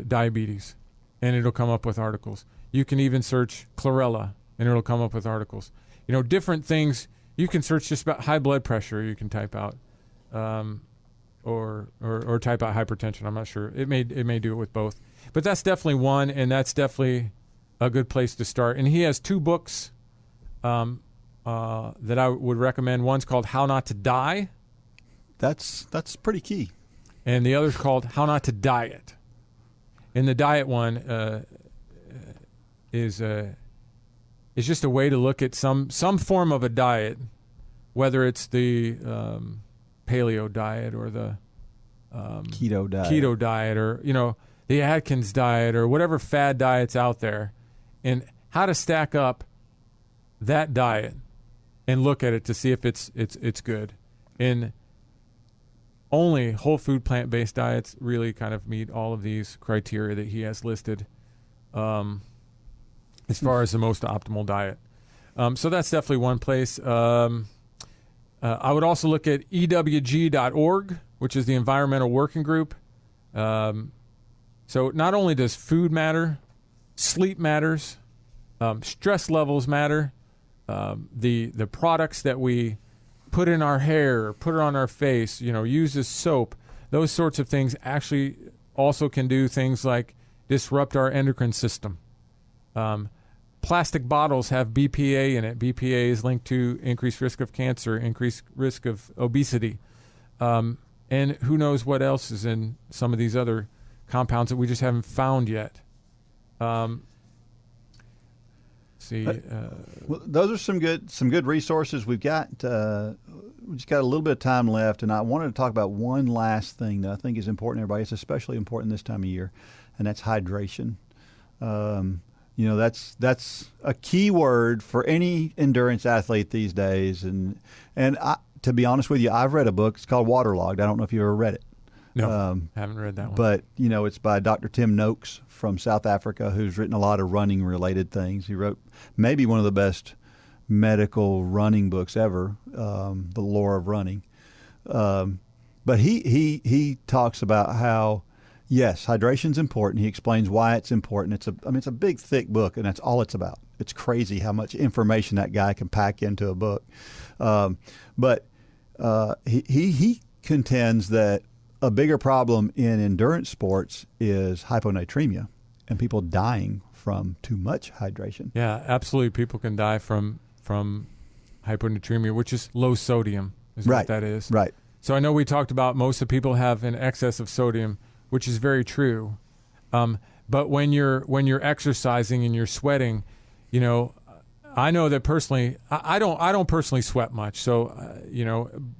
diabetes, and it'll come up with articles. You can even search chlorella, and it'll come up with articles. Different things. You can search just about high blood pressure. You can type out, or type out hypertension. I'm not sure. It may do it with both, but that's definitely one, and that's definitely a good place to start. And he has 2 books that I would recommend. One's called How Not to Die. That's pretty key. And the other's called How Not to Diet. And the diet one is just a way to look at some form of a diet, whether it's the paleo diet or the keto diet or the Atkins diet or whatever fad diet's out there, and how to stack up that diet and look at it to see if it's good. And only whole food plant-based diets really kind of meet all of these criteria that he has listed as far as the most optimal diet. So that's definitely one place. I would also look at ewg.org, which is the Environmental Working Group. So not only does food matter, sleep matters, stress levels matter, the products that we put in our hair, put it on our face, use as soap, those sorts of things actually also can do things like disrupt our endocrine system. Plastic bottles have BPA in it. BPA is linked to increased risk of cancer, increased risk of obesity. And who knows what else is in some of these other compounds that we just haven't found yet. Well, those are some good resources. We just got a little bit of time left, and I wanted to talk about one last thing that I think is important to everybody. It's especially important this time of year, and that's hydration. That's a key word for any endurance athlete these days. And to be honest with you, I've read a book. It's called Waterlogged. I don't know if you ever read it. No, haven't read that one. But, it's by Dr. Tim Noakes from South Africa, who's written a lot of running-related things. He wrote maybe one of the best medical running books ever, The Lore of Running. But he talks about how, yes, hydration's important. He explains why it's important. It's a big, thick book, and that's all it's about. It's crazy how much information that guy can pack into a book. But he contends that a bigger problem in endurance sports is hyponatremia and people dying from too much hydration. Yeah, absolutely. People can die from hyponatremia, which is low sodium, is what that is. Right. So I know we talked about most of the people have an excess of sodium, which is very true. But when you're exercising and you're sweating, I know that personally, I don't personally sweat much. So,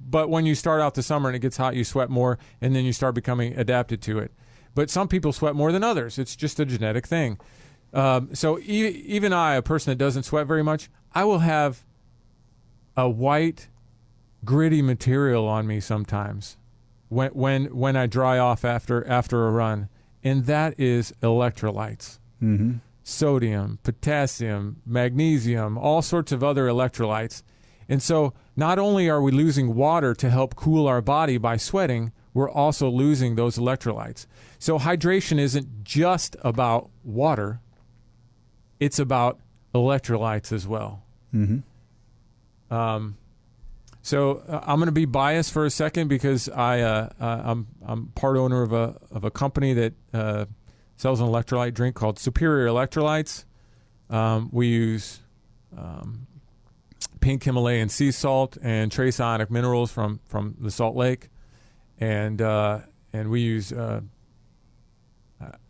but when you start out the summer and it gets hot, you sweat more, and then you start becoming adapted to it. But some people sweat more than others. It's just a genetic thing. So even I, a person that doesn't sweat very much, I will have a white, gritty material on me sometimes when I dry off after a run, and that is electrolytes. Mm-hmm. Sodium, potassium, magnesium, all sorts of other electrolytes. And so not only are we losing water to help cool our body by sweating, we're also losing those electrolytes. So hydration isn't just about water. It's about electrolytes as well. Mm-hmm. So I'm going to be biased for a second because I'm part owner of a company that sells an electrolyte drink called Superior Electrolytes. We use pink Himalayan sea salt and trace ionic minerals from the Salt Lake, and we use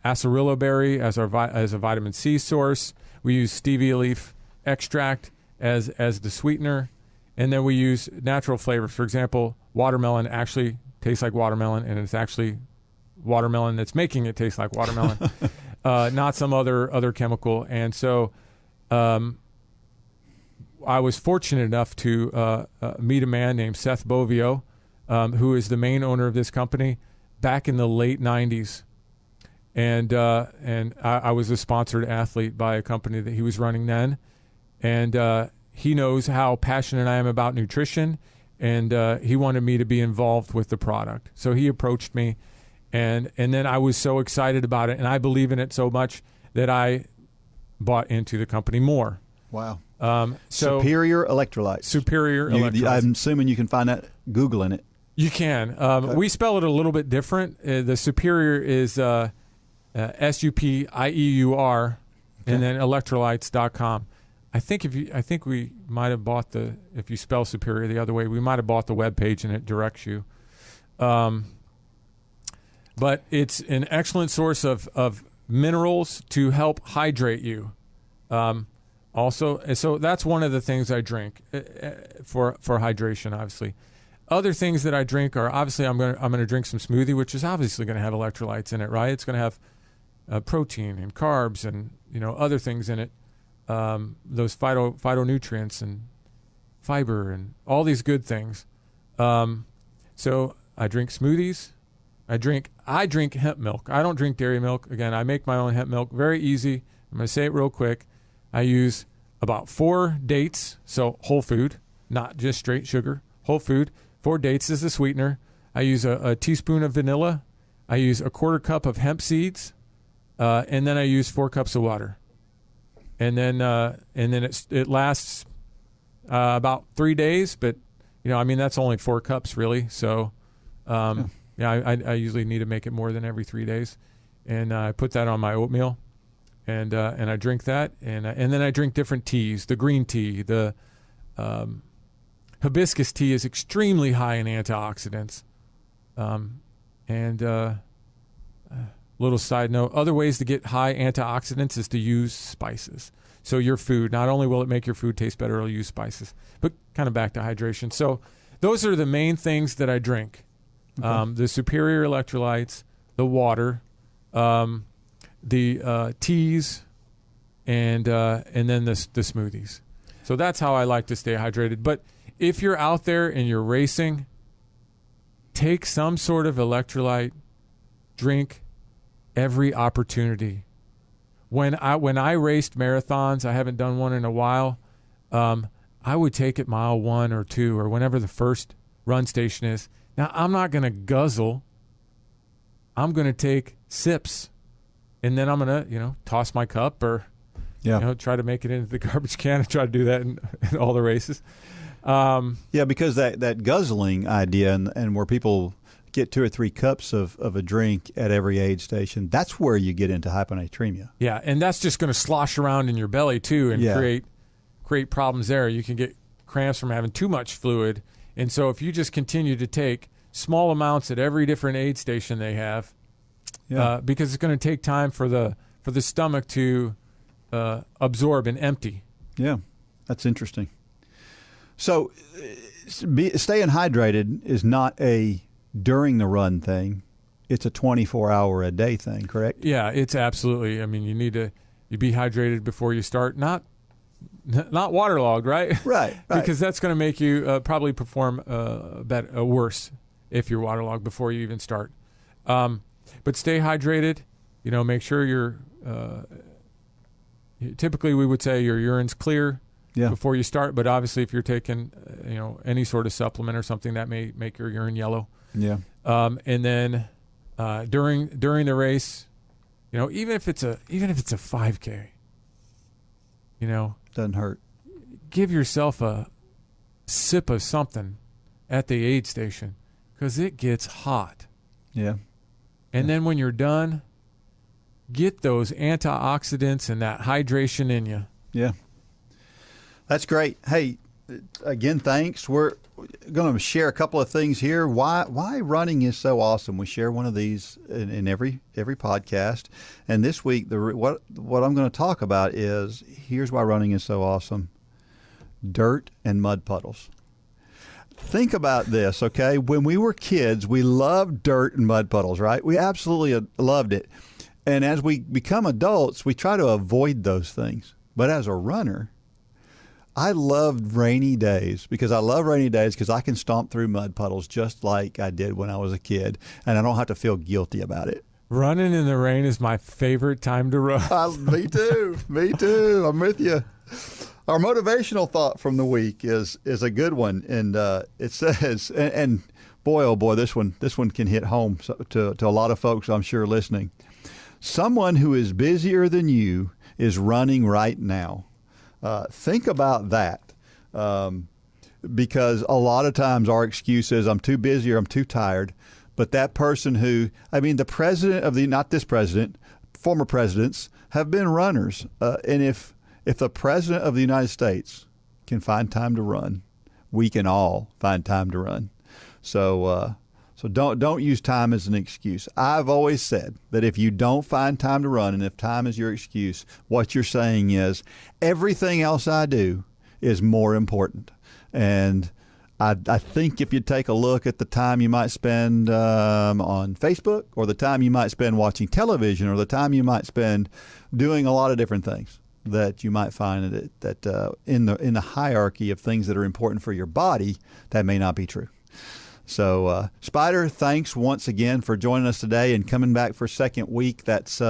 acerola berry as a vitamin C source. We use stevia leaf extract as the sweetener, and then we use natural flavors. For example, watermelon actually tastes like watermelon, and it's actually watermelon that's making it taste like watermelon, not some other chemical. And so I was fortunate enough to meet a man named Seth Bovio, who is the main owner of this company, back in the late 90s. And I was a sponsored athlete by a company that he was running then. And he knows how passionate I am about nutrition, and he wanted me to be involved with the product. So he approached me. And then I was so excited about it, and I believe in it so much that I bought into the company more. Wow. Superior Electrolytes. Superior Electrolytes. I'm assuming you can find that Googling it. You can. We spell it a little bit different. The Superior is SUPIEUR, and then electrolytes.com. I think we might have bought if you spell Superior the other way, we might have bought the web page and it directs you. But it's an excellent source of minerals to help hydrate you. Also, so that's one of the things I drink for hydration, obviously. Other things that I drink are, obviously, I'm going to drink some smoothie, which is obviously going to have electrolytes in it, right? It's going to have protein and carbs and other things in it, those phytonutrients and fiber and all these good things. So I drink smoothies. I drink hemp milk. I don't drink dairy milk. Again, I make my own hemp milk. Very easy. I'm going to say it real quick. I use about 4 dates, so whole food, not just straight sugar, whole food. 4 dates as the sweetener. I use a teaspoon of vanilla. I use a 1/4 cup of hemp seeds, and then I use 4 cups of water. And then it lasts about 3 days, but that's only 4 cups really. So I usually need to make it more than every 3 days, and I put that on my oatmeal, and I drink that, and then I drink different teas. The green tea, the hibiscus tea is extremely high in antioxidants. Little side note, other ways to get high antioxidants is to use spices. So your food, not only will it make your food taste better, it'll use spices. But kind of back to hydration. So those are the main things that I drink. Okay. The superior electrolytes, the water, the teas, and then the smoothies. So that's how I like to stay hydrated. But if you're out there and you're racing, take some sort of electrolyte, drink every opportunity. When I raced marathons, I haven't done one in a while, I would take it mile 1 or 2 or whenever the first run station is. Now, I'm not going to guzzle. I'm going to take sips, and then I'm going to, toss my cup or, try to make it into the garbage can. I try to do that in all the races. Because that guzzling idea and where people get 2 or 3 cups of a drink at every aid station, that's where you get into hyponatremia. Yeah, and that's just going to slosh around in your belly too and create problems there. You can get cramps from having too much fluid. And so if you just continue to take small amounts at every different aid station they have, because it's going to take time for the stomach to absorb and empty. Yeah, that's interesting. So staying hydrated is not a during the run thing. It's a 24-hour-a-day thing, correct? Yeah, it's absolutely. I mean, you be hydrated before you start. Not waterlogged, right? Right. Because that's going to make you probably perform worse if you're waterlogged before you even start. But stay hydrated. Make sure you're. Typically, we would say your urine's clear before you start. But obviously, if you're taking any sort of supplement or something, that may make your urine yellow. Yeah. And then during the race, even if it's a 5K, doesn't hurt. Give yourself a sip of something at the aid station because it gets hot. Yeah. And then when you're done, get those antioxidants and that hydration in you. Yeah. That's great. Hey, again, thanks. We're going to share a couple of things here. Why running is so awesome. We share one of these in every podcast. And this week, what I'm going to talk about is here's why running is so awesome: dirt and mud puddles. Think about this, okay? When we were kids, we loved dirt and mud puddles, right? We absolutely loved it. And as we become adults, we try to avoid those things. But as a runner, I loved rainy days because I can stomp through mud puddles just like I did when I was a kid, and I don't have to feel guilty about it. Running in the rain is my favorite time to run. Me too. Me too. I'm with you. Our motivational thought from the week is a good one, and it says, and boy, oh boy, this one can hit home to a lot of folks, I'm sure, listening. Someone who is busier than you is running right now. Think about that, because a lot of times our excuse is I'm too busy or I'm too tired. But that person the president of not this president, former presidents have been runners. And if the president of the United States can find time to run, we can all find time to run. So don't use time as an excuse. I've always said that if you don't find time to run, and if time is your excuse, what you're saying is everything else I do is more important. And I think if you take a look at the time you might spend on Facebook, or the time you might spend watching television, or the time you might spend doing a lot of different things, that you might find that in the hierarchy of things that are important for your body, that may not be true. So, Spider, thanks once again for joining us today and coming back for a second week. That's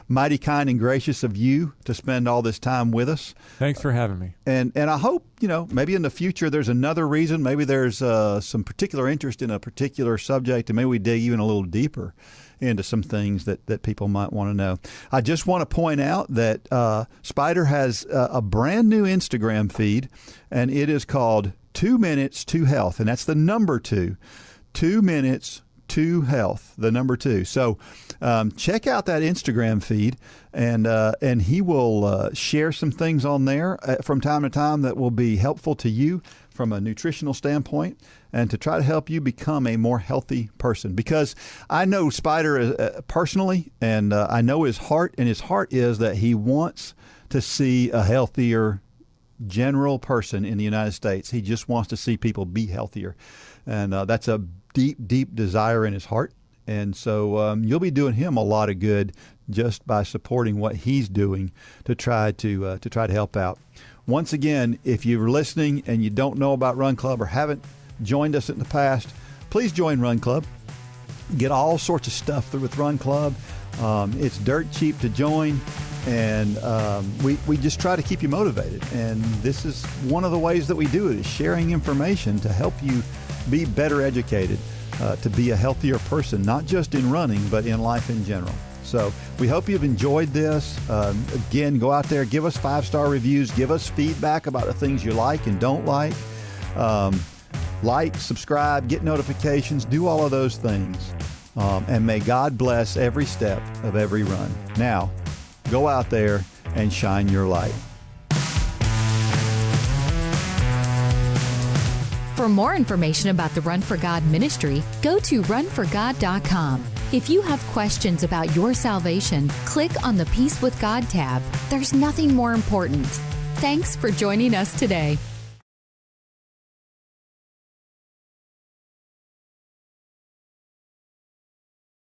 mighty kind and gracious of you to spend all this time with us. Thanks for having me. And I hope, maybe in the future there's another reason. Maybe there's some particular interest in a particular subject, and maybe we dig even a little deeper into some things that people might want to know. I just want to point out that Spider has a brand new Instagram feed, and it is called 2 Minutes to Health, and that's the number 2. 2 Minutes to Health, the number 2. So check out that Instagram feed, and he will share some things on there from time to time that will be helpful to you from a nutritional standpoint, and to try to help you become a more healthy person. Because I know Spider personally, and I know his heart, and his heart is that he wants to see a healthier general person in the United States. He just wants to see people be healthier, and that's a deep, deep desire in his heart. And so you'll be doing him a lot of good just by supporting what he's doing to try to help out. Once again, if you're listening and you don't know about Run Club or haven't joined us in the past, please join Run Club. Get all sorts of stuff through with Run Club. It's dirt cheap to join, and we just try to keep you motivated. And this is one of the ways that we do it, is sharing information to help you be better educated, to be a healthier person, not just in running, but in life in general. So we hope you've enjoyed this. Again, go out there, give us 5-star reviews, give us feedback about the things you like and don't like. Like, subscribe, get notifications, do all of those things. And may God bless every step of every run. Now, go out there and shine your light. For more information about the Run for God ministry, go to runforgod.com. If you have questions about your salvation, click on the Peace with God tab. There's nothing more important. Thanks for joining us today.